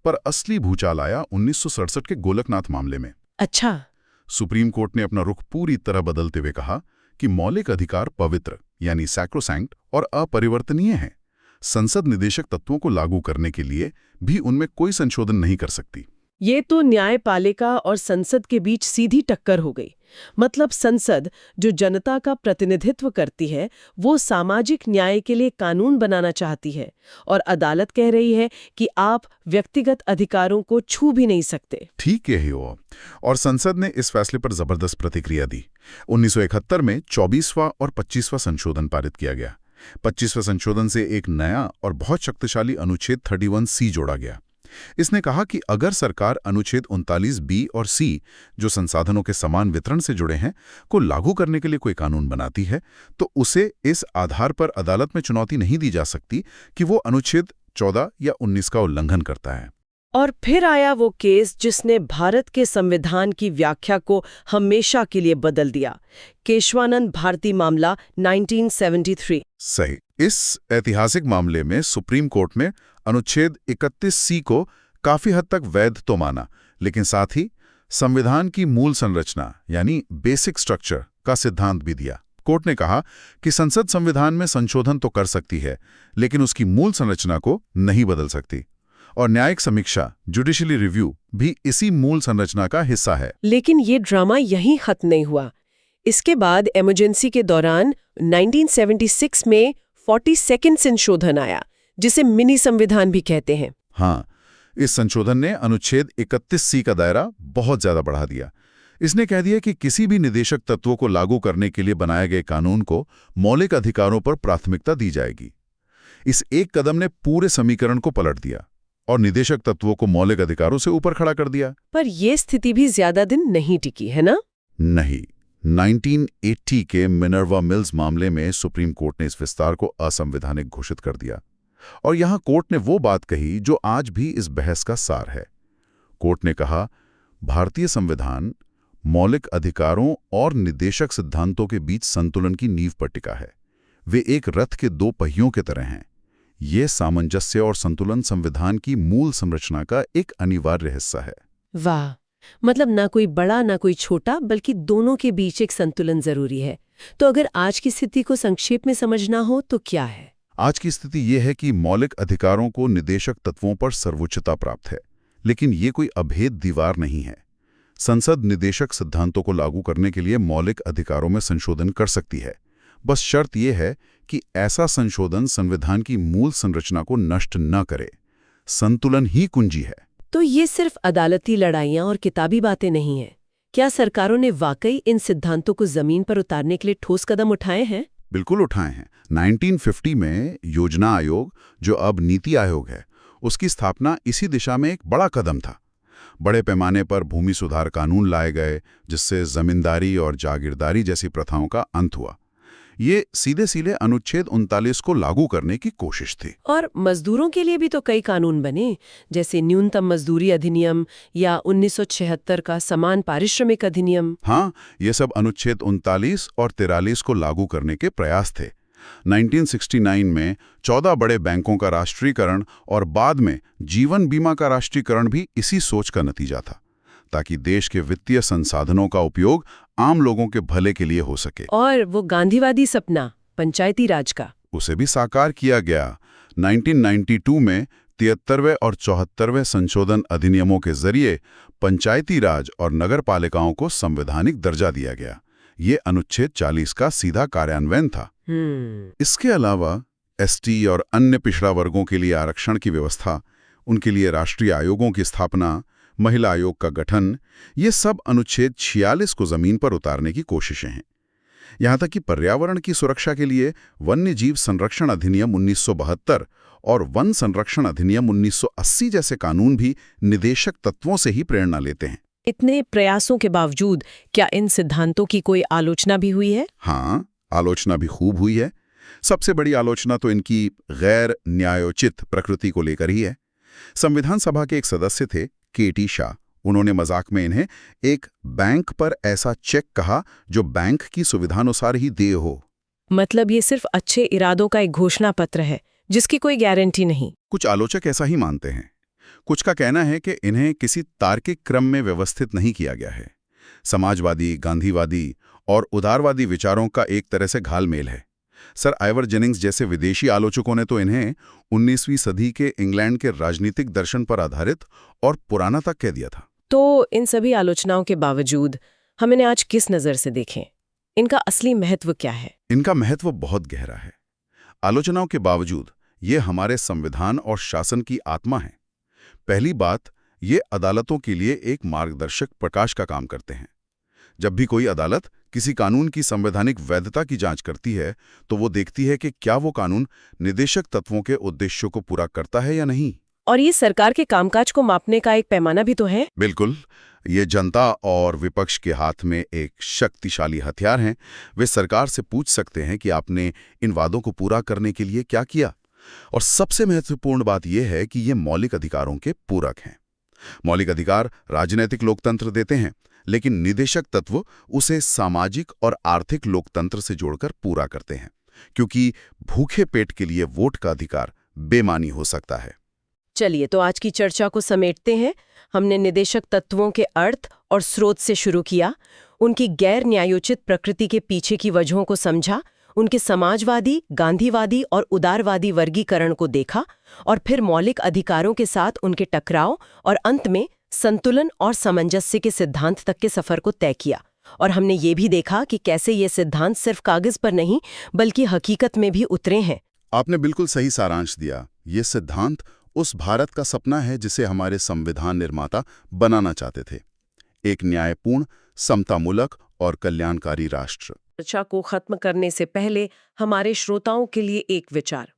पर असली भूचाल आया 1967 के गोलकनाथ मामले में। अच्छा। सुप्रीम कोर्ट ने अपना रुख पूरी तरह बदलते हुए कहा कि मौलिक अधिकार पवित्र, यानी सैक्रोसैंक्ट और अपरिवर्तनीय हैं। संसद निदेशक तत्वों को लागू करने के लिए भी उनमें कोई संशोधन नहीं कर सकती। ये तो न्यायपालिका और संसद के बीच सीधी टक्कर हो गई। मतलब संसद, जो जनता का प्रतिनिधित्व करती है, वो सामाजिक न्याय के लिए कानून बनाना चाहती है, और अदालत कह रही है कि आप व्यक्तिगत अधिकारों को छू भी नहीं सकते। ठीक कही हो। और संसद ने इस फैसले पर जबरदस्त प्रतिक्रिया दी। 1971 में 24वां और 25वां संशोधन पारित किया गया। 25वें संशोधन से एक नया और बहुत शक्तिशाली अनुच्छेद 31C जोड़ा गया। इसने कहा कि अगर सरकार अनुच्छेद 39B और C, जो संसाधनों के समान वितरण से जुड़े हैं, को लागू करने के लिए कोई कानून बनाती है, तो उसे इस आधार पर अदालत में चुनौती नहीं दी जा सकती कि वो अनुच्छेद 14 या 19 का उल्लंघन करता है। और फिर आया वो केस जिसने भारत के संविधान की व्याख्या को हमेशा के लिए बदल दिया, केशवानंद भारती मामला 1973। सही। इस ऐतिहासिक मामले में सुप्रीम कोर्ट में अनुच्छेद 31C को काफी हद तक वैध तो माना, लेकिन साथ ही संविधान की मूल संरचना यानी बेसिक स्ट्रक्चर का सिद्धांत भी दिया। कोर्ट ने कहा कि संसद संविधान में संशोधन तो कर सकती है, लेकिन उसकी मूल संरचना को नहीं बदल सकती। और न्यायिक समीक्षा, जुडिशियली रिव्यू, भी इसी मूल संरचना का हिस्सा है। लेकिन ये ड्रामा यहीं खत्म नहीं हुआ। इसके बाद इमरजेंसी के दौरान 1976 में 42वां संशोधन आया, जिसे मिनी संविधान भी कहते हैं। हाँ, इस संशोधन ने अनुच्छेद 31C का दायरा बहुत ज्यादा बढ़ा दिया। इसने कह दिया कि किसी भी निदेशक तत्वों को लागू करने के लिए बनाए गए कानून को मौलिक अधिकारों पर प्राथमिकता दी जाएगी। इस एक कदम ने पूरे समीकरण को पलट दिया और निदेशक तत्वों को मौलिक अधिकारों से ऊपर खड़ा कर दिया। पर यह स्थिति भी ज्यादा दिन नहीं टिकी, है ना? नहीं। 1980 के मिनर्वा मिल्स मामले में सुप्रीम कोर्ट ने इस विस्तार को असंवैधानिक घोषित कर दिया। और यहां कोर्ट ने वो बात कही जो आज भी इस बहस का सार है। कोर्ट ने कहा, भारतीय संविधान मौलिक अधिकारों और निदेशक सिद्धांतों के बीच संतुलन की नींव पर टिका है। वे एक रथ के 2 पहियों की तरह हैं। ये सामंजस्य और संतुलन संविधान की मूल संरचना का एक अनिवार्य हिस्सा है। वाह, मतलब ना कोई बड़ा ना कोई छोटा, बल्कि दोनों के बीच एक संतुलन जरूरी है। तो अगर आज की स्थिति को संक्षेप में समझना हो तो क्या है? आज की स्थिति यह है कि मौलिक अधिकारों को निदेशक तत्वों पर सर्वोच्चता प्राप्त है, लेकिन ये कोई अभेद दीवार नहीं है। संसद निदेशक सिद्धांतों को लागू करने के लिए मौलिक अधिकारों में संशोधन कर सकती है। बस शर्त यह है कि ऐसा संशोधन संविधान की मूल संरचना को नष्ट न करे। संतुलन ही कुंजी है। तो ये सिर्फ अदालती लड़ाइयां और किताबी बातें नहीं हैं। क्या सरकारों ने वाकई इन सिद्धांतों को जमीन पर उतारने के लिए ठोस कदम उठाए हैं? बिल्कुल उठाए हैं। 1950 में योजना आयोग, जो अब नीति आयोग है, उसकी स्थापना इसी दिशा में एक बड़ा कदम था। बड़े पैमाने पर भूमि सुधार कानून लाए गए, जिससे जमींदारी और जागीरदारी जैसी प्रथाओं का अंत हुआ। ये सीधे सीधे अनुच्छेद 39 को लागू करने की कोशिश थी। और मजदूरों के लिए भी तो कई कानून बने, जैसे न्यूनतम मजदूरी अधिनियम या 1976 का समान पारिश्रमिक अधिनियम। हाँ, ये सब अनुच्छेद 39 और 43 को लागू करने के प्रयास थे। 1969 में 14 बड़े बैंकों का राष्ट्रीयकरण और बाद में जीवन बीमा का राष्ट्रीयकरण भी इसी सोच का नतीजा था, ताकि देश के वित्तीय संसाधनों का उपयोग आम लोगों के भले के लिए हो सके। और वो गांधीवादी सपना पंचायती राज का, उसे भी साकार किया गया। 1992 में 73वें और 74वें संशोधन अधिनियमों के जरिए पंचायती राज और नगर पालिकाओं को संवैधानिक दर्जा दिया गया। ये अनुच्छेद 40 का सीधा कार्यान्वयन था। इसके अलावा एसटी और अन्य पिछड़ा वर्गों के लिए आरक्षण की व्यवस्था, उनके लिए राष्ट्रीय आयोगों की स्थापना, महिला आयोग का गठन, ये सब अनुच्छेद 46 को जमीन पर उतारने की कोशिशें हैं। यहाँ तक कि पर्यावरण की सुरक्षा के लिए वन्य जीव संरक्षण अधिनियम 1972 और वन संरक्षण अधिनियम 1980 जैसे कानून भी निदेशक तत्वों से ही प्रेरणा लेते हैं। इतने प्रयासों के बावजूद क्या इन सिद्धांतों की कोई आलोचना भी हुई है? हाँ, आलोचना भी खूब हुई है। सबसे बड़ी आलोचना तो इनकी गैर न्यायोचित प्रकृति को लेकर ही है। संविधान सभा के एक सदस्य थे केटी शाह। उन्होंने मजाक में इन्हें एक बैंक पर ऐसा चेक कहा जो बैंक की सुविधानुसार ही देय हो। मतलब ये सिर्फ अच्छे इरादों का एक घोषणा पत्र है जिसकी कोई गारंटी नहीं। कुछ आलोचक ऐसा ही मानते हैं। कुछ का कहना है कि इन्हें किसी तार्किक क्रम में व्यवस्थित नहीं किया गया है। समाजवादी, गांधीवादी और उदारवादी विचारों का एक तरह से घालमेल है। सर आइवर जेनिंग्स जैसे विदेशी आलोचकों ने तो इन्हें 19वीं सदी के इंग्लैंड के राजनीतिक दर्शन पर आधारित और पुराना तक कह दिया था। तो इन सभी आलोचनाओं के बावजूद हम इन्हें आज किस नज़र से देखें? इनका असली महत्व क्या है? इनका महत्व बहुत गहरा है। आलोचनाओं के बावजूद ये हमारे संविधान और शासन की आत्मा है। पहली बात, ये अदालतों के लिए एक मार्गदर्शक प्रकाश का काम करते हैं। जब भी कोई अदालत किसी कानून की संवैधानिक वैधता की जांच करती है, तो वो देखती है कि क्या वो कानून निदेशक तत्वों के उद्देश्यों को पूरा करता है या नहीं। और ये सरकार के कामकाज को मापने का एक पैमाना भी तो है। बिल्कुल, ये जनता और विपक्ष के हाथ में एक शक्तिशाली हथियार हैं। वे सरकार से पूछ सकते हैं कि आपने इन वादों को पूरा करने के लिए क्या किया। और सबसे महत्वपूर्ण बात यह है कि ये मौलिक अधिकारों के पूरक हैं। मौलिक अधिकार राजनीतिक लोकतंत्र देते हैं, लेकिन निदेशक तत्व उसे सामाजिक और आर्थिक लोकतंत्र से जोड़कर पूरा करते हैं, क्योंकि भूखे पेट के लिए वोट का अधिकार बेमानी हो सकता है। चलिए, तो आज की चर्चा को समेटते हैं। हमने निदेशक तत्वों के अर्थ और स्रोत से शुरू किया, उनकी गैर न्यायोचित प्रकृति के पीछे की वजहों को समझा, उनके समाजवादी, गांधीवादी और उदारवादी वर्गीकरण को देखा, और फिर मौलिक अधिकारों के साथ उनके टकराव और अंत में संतुलन और सामंजस्य के सिद्धांत तक के सफर को तय किया। और हमने ये भी देखा कि कैसे ये सिद्धांत सिर्फ कागज पर नहीं बल्कि हकीकत में भी उतरे हैं। आपने बिल्कुल सही सारांश दिया। ये सिद्धांत उस भारत का सपना है जिसे हमारे संविधान निर्माता बनाना चाहते थे, एक न्यायपूर्ण, समतामूलक और कल्याणकारी राष्ट्र। चर्चा को खत्म करने से पहले हमारे श्रोताओं के लिए एक विचार।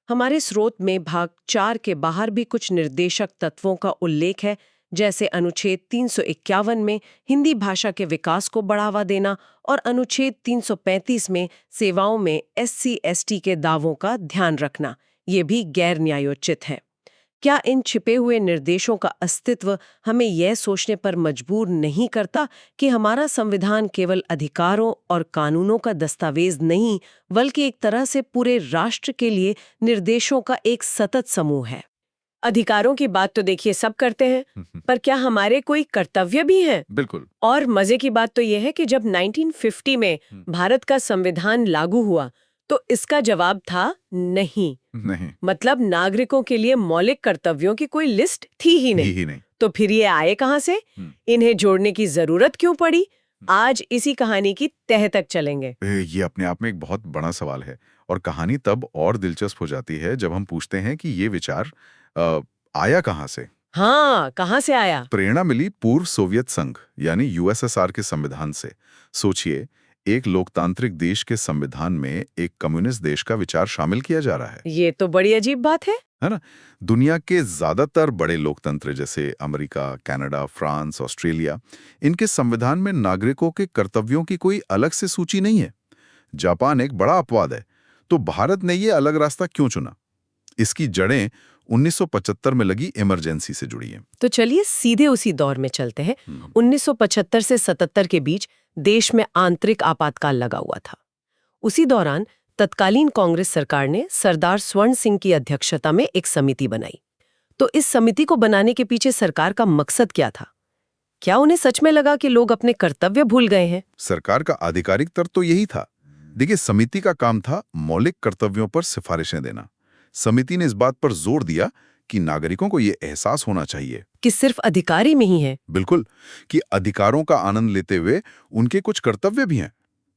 हमारे स्रोत में भाग 4 के बाहर भी कुछ निर्देशक तत्वों का उल्लेख है, जैसे अनुच्छेद 351 में हिंदी भाषा के विकास को बढ़ावा देना और अनुच्छेद 335 में सेवाओं में SC/ST के दावों का ध्यान रखना। ये भी गैर न्यायोचित है। क्या इन छिपे हुए निर्देशों का अस्तित्व हमें यह सोचने पर मजबूर नहीं करता कि हमारा संविधान केवल अधिकारों और कानूनों का दस्तावेज नहीं, बल्कि एक तरह से पूरे राष्ट्र के लिए निर्देशों का एक सतत समूह है? अधिकारों की बात तो देखिए सब करते हैं, पर क्या हमारे कोई कर्तव्य भी हैं? बिल्कुल। और मजे की बात तो यह है कि जब 1950 में भारत का संविधान लागू हुआ तो इसका जवाब था नहीं। मतलब नागरिकों के लिए मौलिक कर्तव्यों की कोई लिस्ट थी ही नहीं। तो फिर ये आए कहां से? इन्हें जोड़ने की जरूरत क्यों पड़ी? आज इसी कहानी की तह तक चलेंगे। ये अपने आप में एक बहुत बड़ा सवाल है, और कहानी तब और दिलचस्प हो जाती है जब हम पूछते हैं कि ये विचार आया कहां से। हाँ, कहां से आया? प्रेरणा मिली पूर्व सोवियत संघ यानी USSR के संविधान से। सोचिए, एक लोकतांत्रिक देश के संविधान में एक कम्युनिस्ट देश का विचार शामिल किया जा रहा है। ये तो बड़ी अजीब बात है ना? दुनिया के ज्यादातर बड़े लोकतंत्र जैसे अमेरिका, कनाडा, फ्रांस, ऑस्ट्रेलिया, इनके संविधान में नागरिकों के कर्तव्यों की कोई अलग से सूची नहीं है। जापान एक बड़ा अपवाद है। तो भारत ने ये अलग रास्ता क्यों चुना? इसकी जड़ें 1975 में लगी इमरजेंसी से जुड़ी हैं। तो चलिए सीधे उसी दौर में चलते हैं। 1975 से 77 के बीच देश में आंतरिक आपातकाल लगा हुआ था। उसी दौरान तत्कालीन कांग्रेस सरकार ने सरदार स्वर्ण सिंह की अध्यक्षता में एक समिति बनाई। तो इस समिति को बनाने के पीछे सरकार का मकसद क्या था? क्या उन्हें सच में लगा कि लोग अपने कर्तव्य भूल गए हैं? सरकार का आधिकारिक तर्क तो यही था। देखिए, समिति का काम था मौलिक कर्तव्यों पर सिफारिशें देना। समिति ने इस बात पर जोर दिया कि नागरिकों को ये एहसास होना चाहिए कि सिर्फ अधिकारी में ही है। बिल्कुल, कि अधिकारों का आनंद लेते हुए उनके कुछ कर्तव्य भी हैं।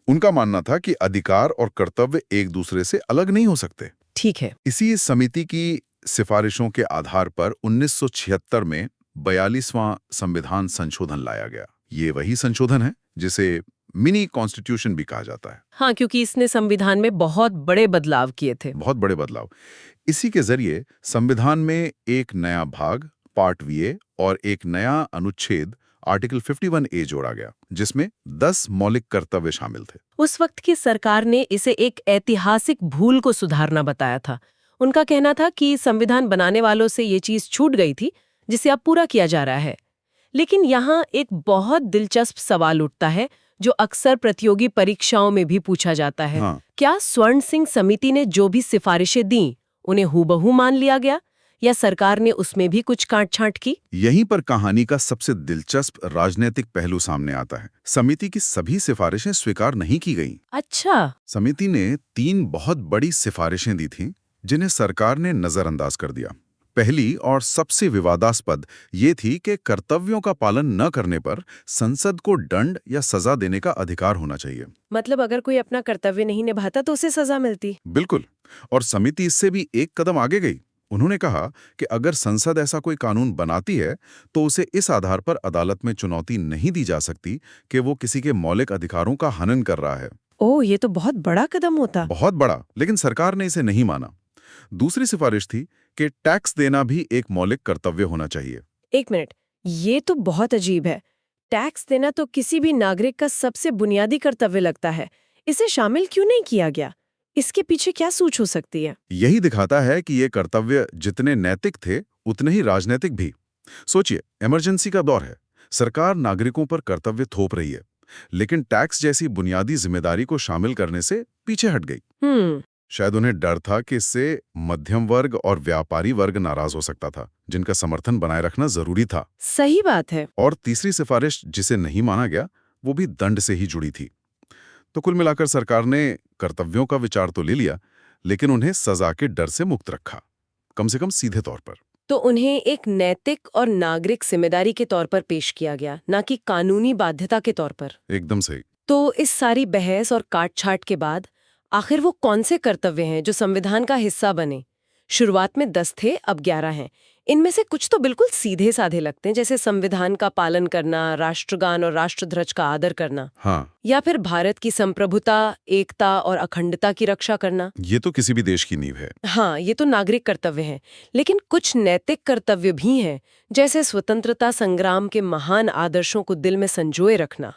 उनका मानना था कि अधिकार और कर्तव्य एक दूसरे से अलग नहीं हो सकते। ठीक है। इसी समिति की सिफारिशों के आधार पर 1976 में 42वां संविधान संशोधन लाया गया। ये वही संशोधन है जिसे मिनी कॉन्स्टिट्यूशन भी कहा जाता है। हाँ, क्योंकि इसने संविधान में बहुत बड़े बदलाव किए थे। बहुत बड़े बदलाव। इसी के जरिए संविधान में एक नया भाग पार्ट वीए और एक नया अनुच्छेद आर्टिकल 51A जोड़ा गया, जिसमें 10 मौलिक कर्तव्य शामिल थे। उस वक्त की सरकार ने इसे एक ऐतिहासिक भूल को सुधारना बताया था। उनका कहना था कि संविधान बनाने वालों से ये चीज छूट गई थी जिसे अब पूरा किया जा रहा है। लेकिन यहाँ एक बहुत दिलचस्प सवाल उठता है जो अक्सर प्रतियोगी परीक्षाओं में भी पूछा जाता है। हाँ। क्या स्वर्ण सिंह समिति ने जो भी सिफारिशें दी उन्हें हूबहू मान लिया गया या सरकार ने उसमें भी कुछ काट-छांट की? यहीं पर कहानी का सबसे दिलचस्प राजनीतिक पहलू सामने आता है। समिति की सभी सिफारिशें स्वीकार नहीं की गईं। अच्छा। समिति ने 3 बहुत बड़ी सिफारिशें दी थीं, जिन्हें सरकार ने नजरअंदाज कर दिया। पहली और सबसे विवादास्पद ये थी कि कर्तव्यों का पालन न करने पर संसद को दंड या सजा देने का अधिकार होना चाहिए। मतलब अगर कोई अपना कर्तव्य नहीं निभाता तो उसे सजा मिलती? बिल्कुल। और समिति इससे भी एक कदम आगे गई। उन्होंने कहा कि अगर संसद ऐसा कोई कानून बनाती है तो उसे इस आधार पर अदालत में चुनौती नहीं दी जा सकती कि वो किसी के मौलिक अधिकारों का हनन कर रहा है। ओह, ये तो बहुत बड़ा कदम होता। बहुत बड़ा। लेकिन सरकार ने इसे नहीं माना। दूसरी सिफारिश थी कि टैक्स देना भी एक मौलिक कर्तव्य होना चाहिए। एक मिनट, ये तो बहुत अजीब है। टैक्स देना तो किसी भी नागरिक का सबसे बुनियादी कर्तव्य लगता है। इसे शामिल क्यों नहीं किया गया? इसके पीछे क्या सोच हो सकती है? यही दिखाता है कि ये कर्तव्य जितने नैतिक थे उतने ही राजनीतिक भी। सोचिए, इमरजेंसी का दौर है, सरकार नागरिकों पर कर्तव्य थोप रही है, लेकिन टैक्स जैसी बुनियादी जिम्मेदारी को शामिल करने से पीछे हट गई। शायद उन्हें डर था कि इससे मध्यम वर्ग और व्यापारी वर्ग नाराज हो सकता था, जिनका समर्थन बनाए रखना जरूरी था। सही बात है। और तीसरी सिफारिश जिसे नहीं माना गया वो भी दंड से ही जुड़ी थी। तो कुल मिलाकर सरकार ने कर्तव्यों का विचार तो ले लिया, लेकिन उन्हें सजा के डर से मुक्त रखा, कम से कम सीधे तौर पर। तो उन्हें एक नैतिक और नागरिक जिम्मेदारी के तौर पर पेश किया गया, ना कि कानूनी बाध्यता के तौर पर। एकदम सही। तो इस सारी बहस और काट-छाट के बाद आखिर वो कौन से कर्तव्य हैं जो संविधान का हिस्सा बने? शुरुआत में 10 थे, अब 11 हैं। इनमें से कुछ तो बिल्कुल सीधे साधे लगते हैं, जैसे संविधान का पालन करना, राष्ट्रगान और राष्ट्रध्वज का आदर करना। हाँ। या फिर भारत की संप्रभुता, एकता और अखंडता की रक्षा करना। ये तो किसी भी देश की नींव है। हाँ, ये तो नागरिक कर्तव्य हैं। लेकिन कुछ नैतिक कर्तव्य भी हैं, जैसे स्वतंत्रता संग्राम के महान आदर्शों को दिल में संजोए रखना।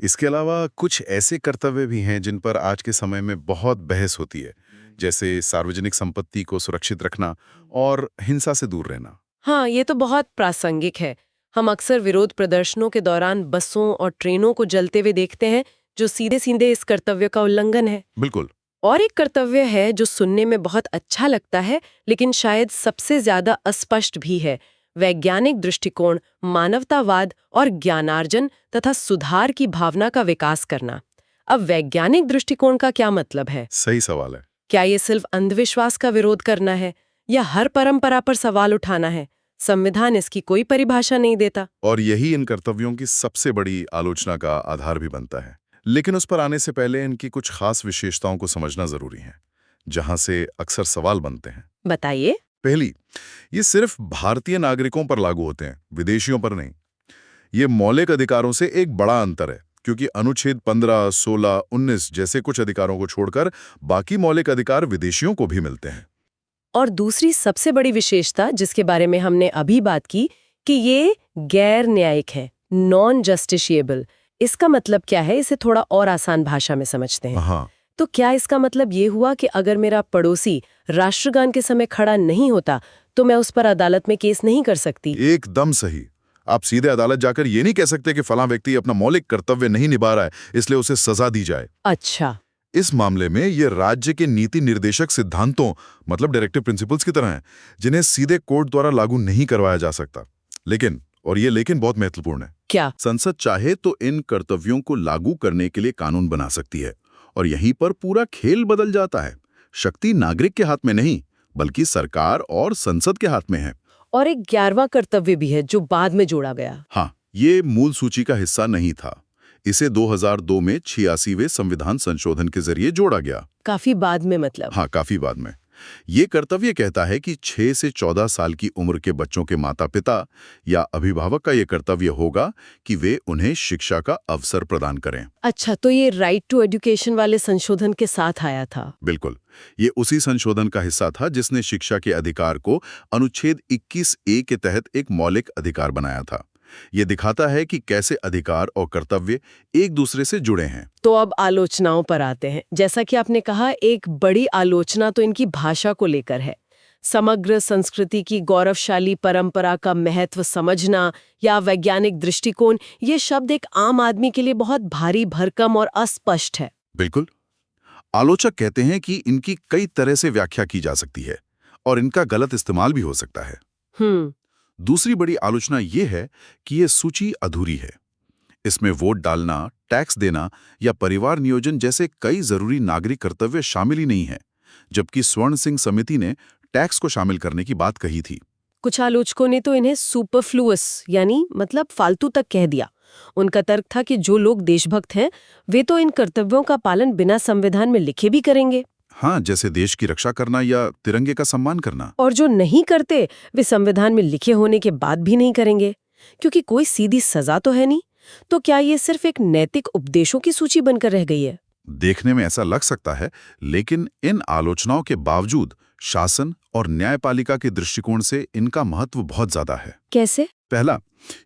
इसके अलावा कुछ ऐसे कर्तव्य भी हैं जिन पर आज के समय में बहुत बहस होती है, जैसे सार्वजनिक संपत्ति को सुरक्षित रखना और हिंसा से दूर रहना। हाँ, ये तो बहुत प्रासंगिक है। हम अक्सर विरोध प्रदर्शनों के दौरान बसों और ट्रेनों को जलते हुए देखते हैं, जो सीधे सीधे इस कर्तव्य का उल्लंघन है। बिल्कुल। और एक कर्तव्य है जो सुनने में बहुत अच्छा लगता है, लेकिन शायद सबसे ज्यादा अस्पष्ट भी है। वैज्ञानिक दृष्टिकोण, मानवतावाद और ज्ञानार्जन तथा सुधार की भावना का विकास करना। अब वैज्ञानिक दृष्टिकोण का क्या मतलब है? सही सवाल है। क्या ये सिर्फ अंधविश्वास का विरोध करना है या हर परंपरा पर सवाल उठाना है? संविधान इसकी कोई परिभाषा नहीं देता। और यही इन कर्तव्यों की सबसे बड़ी आलोचना का आधार भी बनता है। लेकिन उस पर आने से पहले इनकी कुछ खास विशेषताओं को समझना जरूरी है, जहां से अक्सर सवाल बनते हैं। बताइए। पहली, ये सिर्फ भारतीय नागरिकों पर लागू होते हैं, विदेशियों पर नहीं। ये मौलिक अधिकारों से एक बड़ा अंतर है, क्योंकि अनुच्छेद 15, 16, 19 जैसे कुछ अधिकारों को छोड़कर बाकी मौलिक अधिकार विदेशियों को भी मिलते हैं। और दूसरी सबसे बड़ी विशेषता जिसके बारे में हमने अभी बात की, कि ये गैर न्यायिक है, नॉन जस्टिशिएबल। इसका मतलब क्या है, इसे थोड़ा और आसान भाषा में समझते हैं। हाँ, तो क्या इसका मतलब ये हुआ कि अगर मेरा पड़ोसी राष्ट्रगान के समय खड़ा नहीं होता तो मैं उस पर अदालत में केस नहीं कर सकती? एकदम सही। आप सीधे अदालत जाकर ये नहीं कह सकते कि फलां व्यक्ति अपना मौलिक कर्तव्य नहीं निभा रहा है, इसलिए उसे सजा दी जाए। अच्छा। इस मामले में ये राज्य के नीति निर्देशक सिद्धांतों मतलब डायरेक्टिव प्रिंसिपल्स की तरह हैं, जिन्हें सीधे कोर्ट द्वारा लागू नहीं करवाया जा सकता। लेकिन, और ये लेकिन बहुत महत्वपूर्ण है, क्या? संसद चाहे तो इन कर्तव्यों को लागू करने के लिए कानून बना सकती है, और यहीं पर पूरा खेल बदल जाता है। शक्ति नागरिक के हाथ में नहीं, बल्कि सरकार और संसद के हाथ में है। और एक 11वां कर्तव्य भी है जो बाद में जोड़ा गया। हाँ, ये मूल सूची का हिस्सा नहीं था। इसे 2002 में 86वें संविधान संशोधन के जरिए जोड़ा गया। काफी बाद में मतलब? हाँ, काफी बाद में। ये कर्तव्य कहता है कि 6 से 14 साल की उम्र के बच्चों के माता-पिता या अभिभावक का ये कर्तव्य होगा कि वे उन्हें शिक्षा का अवसर प्रदान करें। अच्छा, तो ये राइट टू एजुकेशन वाले संशोधन के साथ आया था? बिल्कुल, ये उसी संशोधन का हिस्सा था जिसने शिक्षा के अधिकार को अनुच्छेद 21A के तहत एक मौलिक अधिकार बनाया था। ये दिखाता है कि कैसे अधिकार और कर्तव्य एक दूसरे से जुड़े हैं। तो अब आलोचनाओं पर आते हैं। जैसा कि आपने कहा, एक बड़ी आलोचना तो इनकी भाषा को लेकर है। समग्र संस्कृति की गौरवशाली परंपरा का महत्व समझना या वैज्ञानिक दृष्टिकोण, ये शब्द एक आम आदमी के लिए बहुत भारी भरकम और अस्पष्ट है। बिल्कुल। आलोचक कहते हैं कि इनकी कई तरह से व्याख्या की जा सकती है और इनका गलत इस्तेमाल भी हो सकता है। दूसरी बड़ी आलोचना ये है कि ये सूची अधूरी है। इसमें वोट डालना, टैक्स देना या परिवार नियोजन जैसे कई जरूरी नागरिक कर्तव्य शामिल ही नहीं है, जबकि स्वर्ण सिंह समिति ने टैक्स को शामिल करने की बात कही थी। कुछ आलोचकों ने तो इन्हें सुपरफ्लुअस यानी मतलब फालतू तक कह दिया। उनका तर्क था कि जो लोग देशभक्त हैं वे तो इन कर्तव्यों का पालन बिना संविधान में लिखे भी करेंगे। हाँ, जैसे देश की रक्षा करना या तिरंगे का सम्मान करना। और जो नहीं करते वे संविधान में लिखे होने के बाद भी नहीं करेंगे, क्योंकि कोई सीधी सजा तो है नहीं। तो क्या ये सिर्फ एक नैतिक उपदेशों की सूची बनकर रह गई है? देखने में ऐसा लग सकता है, लेकिन इन आलोचनाओं के बावजूद शासन और न्यायपालिका के दृष्टिकोण से इनका महत्व बहुत ज्यादा है। कैसे? पहला,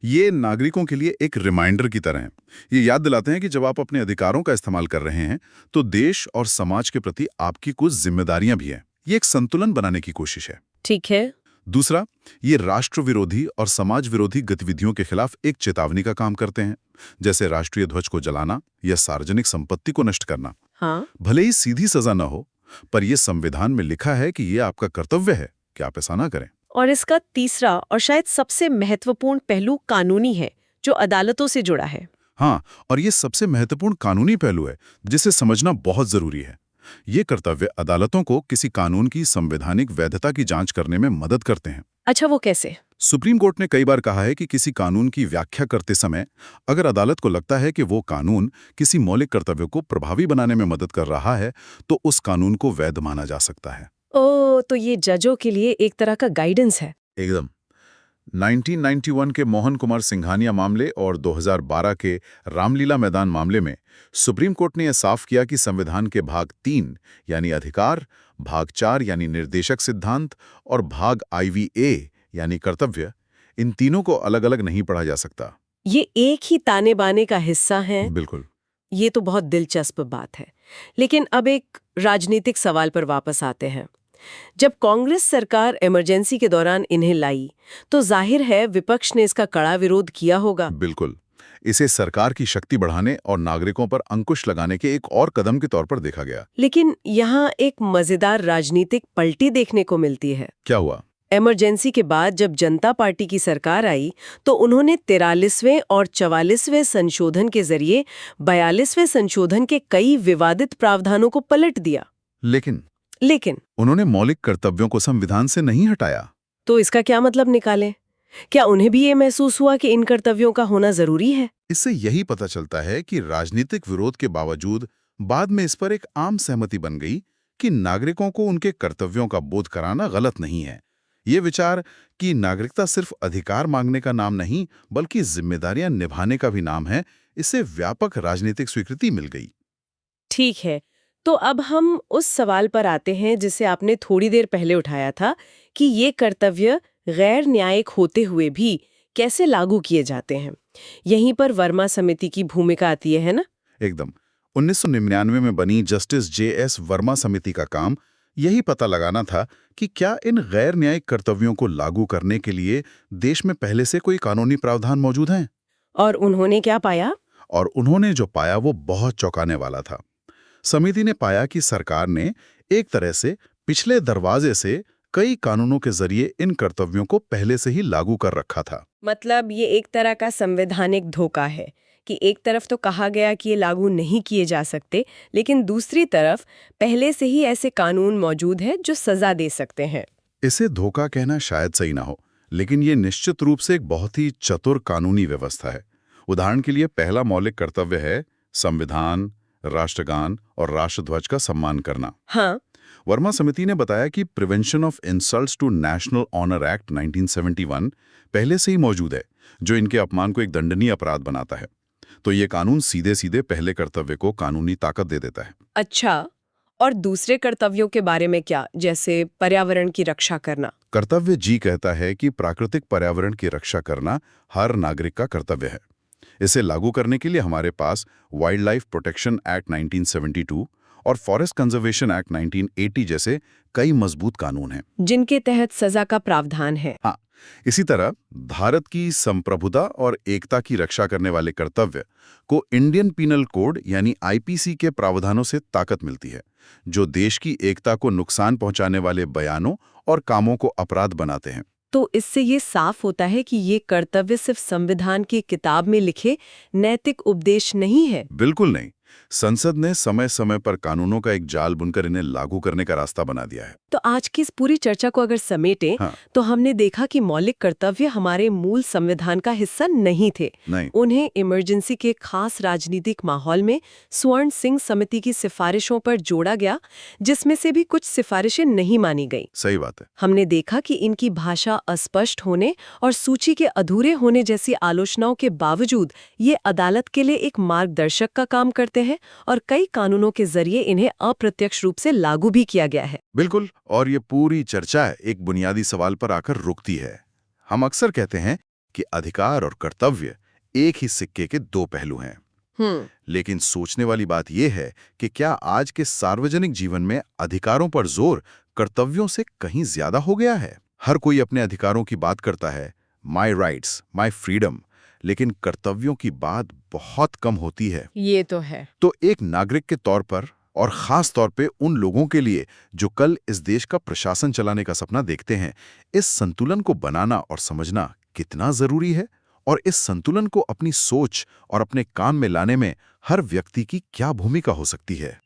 ये नागरिकों के लिए एक रिमाइंडर की तरह है। ये याद दिलाते हैं कि जब आप अपने अधिकारों का इस्तेमाल कर रहे हैं तो देश और समाज के प्रति आपकी कुछ जिम्मेदारियां भी हैं। ये एक संतुलन बनाने की कोशिश है। ठीक है। दूसरा, ये राष्ट्र विरोधी और समाज विरोधी गतिविधियों के खिलाफ एक चेतावनी का काम करते हैं, जैसे राष्ट्रीय ध्वज को जलाना या सार्वजनिक संपत्ति को नष्ट करना। हाँ। भले ही सीधी सजा न हो, पर यह संविधान में लिखा है कि ये आपका कर्तव्य है कि आप ऐसा ना करें। और इसका तीसरा और शायद सबसे महत्वपूर्ण पहलू कानूनी है, जो अदालतों से जुड़ा है। हाँ, और ये सबसे महत्वपूर्ण कानूनी पहलू है जिसे समझना बहुत जरूरी है। ये कर्तव्य अदालतों को किसी कानून की संवैधानिक वैधता की जांच करने में मदद करते हैं। अच्छा, वो कैसे? सुप्रीम कोर्ट ने कई बार कहा है कि किसी कानून की व्याख्या करते समय अगर अदालत को लगता है कि वो कानून किसी मौलिक कर्तव्य को प्रभावी बनाने में मदद कर रहा है तो उस कानून को वैध माना जा सकता है। ओह, तो ये जजों के लिए एक तरह का गाइडेंस है। एकदम। 1991 के मोहन कुमार सिंघानिया मामले और 2012 के रामलीला मैदान मामले में सुप्रीम कोर्ट ने यह साफ किया कि संविधान के भाग 3 यानी अधिकार, भाग 4 यानी निर्देशक सिद्धांत और भाग IVA यानी कर्तव्य, इन तीनों को अलग अलग नहीं पढ़ा जा सकता। ये एक ही ताने बाने का हिस्सा है। बिल्कुल। ये तो बहुत दिलचस्प बात है। लेकिन अब एक राजनीतिक सवाल पर वापस आते हैं। जब कांग्रेस सरकार इमरजेंसी के दौरान इन्हें लाई तो जाहिर है विपक्ष ने इसका कड़ा विरोध किया होगा। बिल्कुल। इसे सरकार की शक्ति बढ़ाने और नागरिकों पर अंकुश लगाने के एक और कदम के तौर पर देखा गया। लेकिन यहाँ एक मजेदार राजनीतिक पलटी देखने को मिलती है। क्या हुआ? इमरजेंसी के बाद जब जनता पार्टी की सरकार आई तो उन्होंने 43वें और 44वें संशोधन के जरिए 42वें संशोधन के कई विवादित प्रावधानों को पलट दिया। लेकिन उन्होंने मौलिक कर्तव्यों को संविधान से नहीं हटाया। तो इसका क्या मतलब निकालें? क्या उन्हें भी ये महसूस हुआ कि इन कर्तव्यों का होना जरूरी है? इससे यही पता चलता है कि राजनीतिक विरोध के बावजूद बाद में इस पर एक आम सहमति बन गई कि नागरिकों को उनके कर्तव्यों का बोध कराना गलत नहीं है। ये विचार कि नागरिकता सिर्फ अधिकार मांगने का नाम नहीं बल्कि जिम्मेदारियां निभाने का भी नाम है, इससे व्यापक राजनीतिक स्वीकृति मिल गई। ठीक है, तो अब हम उस सवाल पर आते हैं जिसे आपने थोड़ी देर पहले उठाया था कि ये कर्तव्य गैर न्यायिक होते हुए भी कैसे लागू किए जाते हैं। यहीं पर वर्मा समिति की भूमिका आती है ना? एकदम। 1999 में बनी जस्टिस J.S. वर्मा समिति का काम यही पता लगाना था कि क्या इन गैर न्यायिक कर्तव्यों को लागू करने के लिए देश में पहले से कोई कानूनी प्रावधान मौजूद हैं। और उन्होंने क्या पाया? और उन्होंने जो पाया वो बहुत चौंकाने वाला था। समिति ने पाया कि सरकार ने एक तरह से पिछले दरवाजे से कई कानूनों के जरिए इन कर्तव्यों को पहले से ही लागू कर रखा था। मतलब ये एक तरह का संवैधानिक धोखा है कि एक तरफ तो कहा गया कि ये लागू नहीं किए जा सकते, लेकिन दूसरी तरफ पहले से ही ऐसे कानून मौजूद हैं जो सजा दे सकते हैं। इसे धोखा कहना शायद सही ना हो, लेकिन ये निश्चित रूप से एक बहुत ही चतुर कानूनी व्यवस्था है। उदाहरण के लिए पहला मौलिक कर्तव्य है संविधान, राष्ट्रगान और राष्ट्रध्वज का सम्मान करना। हाँ, वर्मा समिति ने बताया कि prevention of insults to national honour act 1971 पहले से ही मौजूद है, जो इनके अपमान को एक दंडनीय अपराध बनाता है। तो ये कानून सीधे सीधे पहले कर्तव्य को कानूनी ताकत दे देता है। अच्छा, और दूसरे कर्तव्यों के बारे में क्या, जैसे पर्यावरण की रक्षा करना? कर्तव्य जी कहता है कि प्राकृतिक पर्यावरण की रक्षा करना हर नागरिक का कर्तव्य है। इसे लागू करने के लिए हमारे पास वाइल्ड लाइफ प्रोटेक्शन एक्ट 1972 और फॉरेस्ट कंजर्वेशन एक्ट 1980 जैसे कई मजबूत कानून हैं, जिनके तहत सजा का प्रावधान है। हाँ, इसी तरह भारत की संप्रभुता और एकता की रक्षा करने वाले कर्तव्य को इंडियन पीनल कोड यानी आईपीसी के प्रावधानों से ताकत मिलती है, जो देश की एकता को नुकसान पहुंचाने वाले बयानों और कामों को अपराध बनाते हैं। तो इससे ये साफ होता है कि ये कर्तव्य सिर्फ संविधान की किताब में लिखे नैतिक उपदेश नहीं है। बिल्कुल नहीं। संसद ने समय समय पर कानूनों का एक जाल बुनकर इन्हें लागू करने का रास्ता बना दिया है। तो आज की इस पूरी चर्चा को अगर समेटें, हाँ। तो हमने देखा कि मौलिक कर्तव्य हमारे मूल संविधान का हिस्सा नहीं थे। नहीं। उन्हें इमरजेंसी के खास राजनीतिक माहौल में स्वर्ण सिंह समिति की सिफारिशों पर जोड़ा गया, जिसमें से भी कुछ सिफारिशें नहीं मानी गई। सही बात है। हमने देखा कि इनकी भाषा अस्पष्ट होने और सूची के अधूरे होने जैसी आलोचनाओं के बावजूद ये अदालत के लिए एक मार्गदर्शक का काम करते हैं और कई कानूनों के जरिए इन्हें अप्रत्यक्ष रूप से लागू भी किया गया है। बिल्कुल, और ये पूरी चर्चा एक बुनियादी सवाल पर आकर रुकती है। हम अक्सर कहते हैं कि अधिकार और कर्तव्य एक ही सिक्के के दो पहलू हैं। लेकिन सोचने वाली बात यह है कि क्या आज के सार्वजनिक जीवन में अधिकारों पर जोर कर्तव्यों से कहीं ज्यादा हो गया है? हर कोई अपने अधिकारों की बात करता है, माई राइट्स, माई फ्रीडम, लेकिन कर्तव्यों की बात बहुत कम होती है। ये तो है। तो एक नागरिक के तौर पर और खास तौर पे उन लोगों के लिए जो कल इस देश का प्रशासन चलाने का सपना देखते हैं, इस संतुलन को बनाना और समझना कितना जरूरी है, और इस संतुलन को अपनी सोच और अपने काम में लाने में हर व्यक्ति की क्या भूमिका हो सकती है।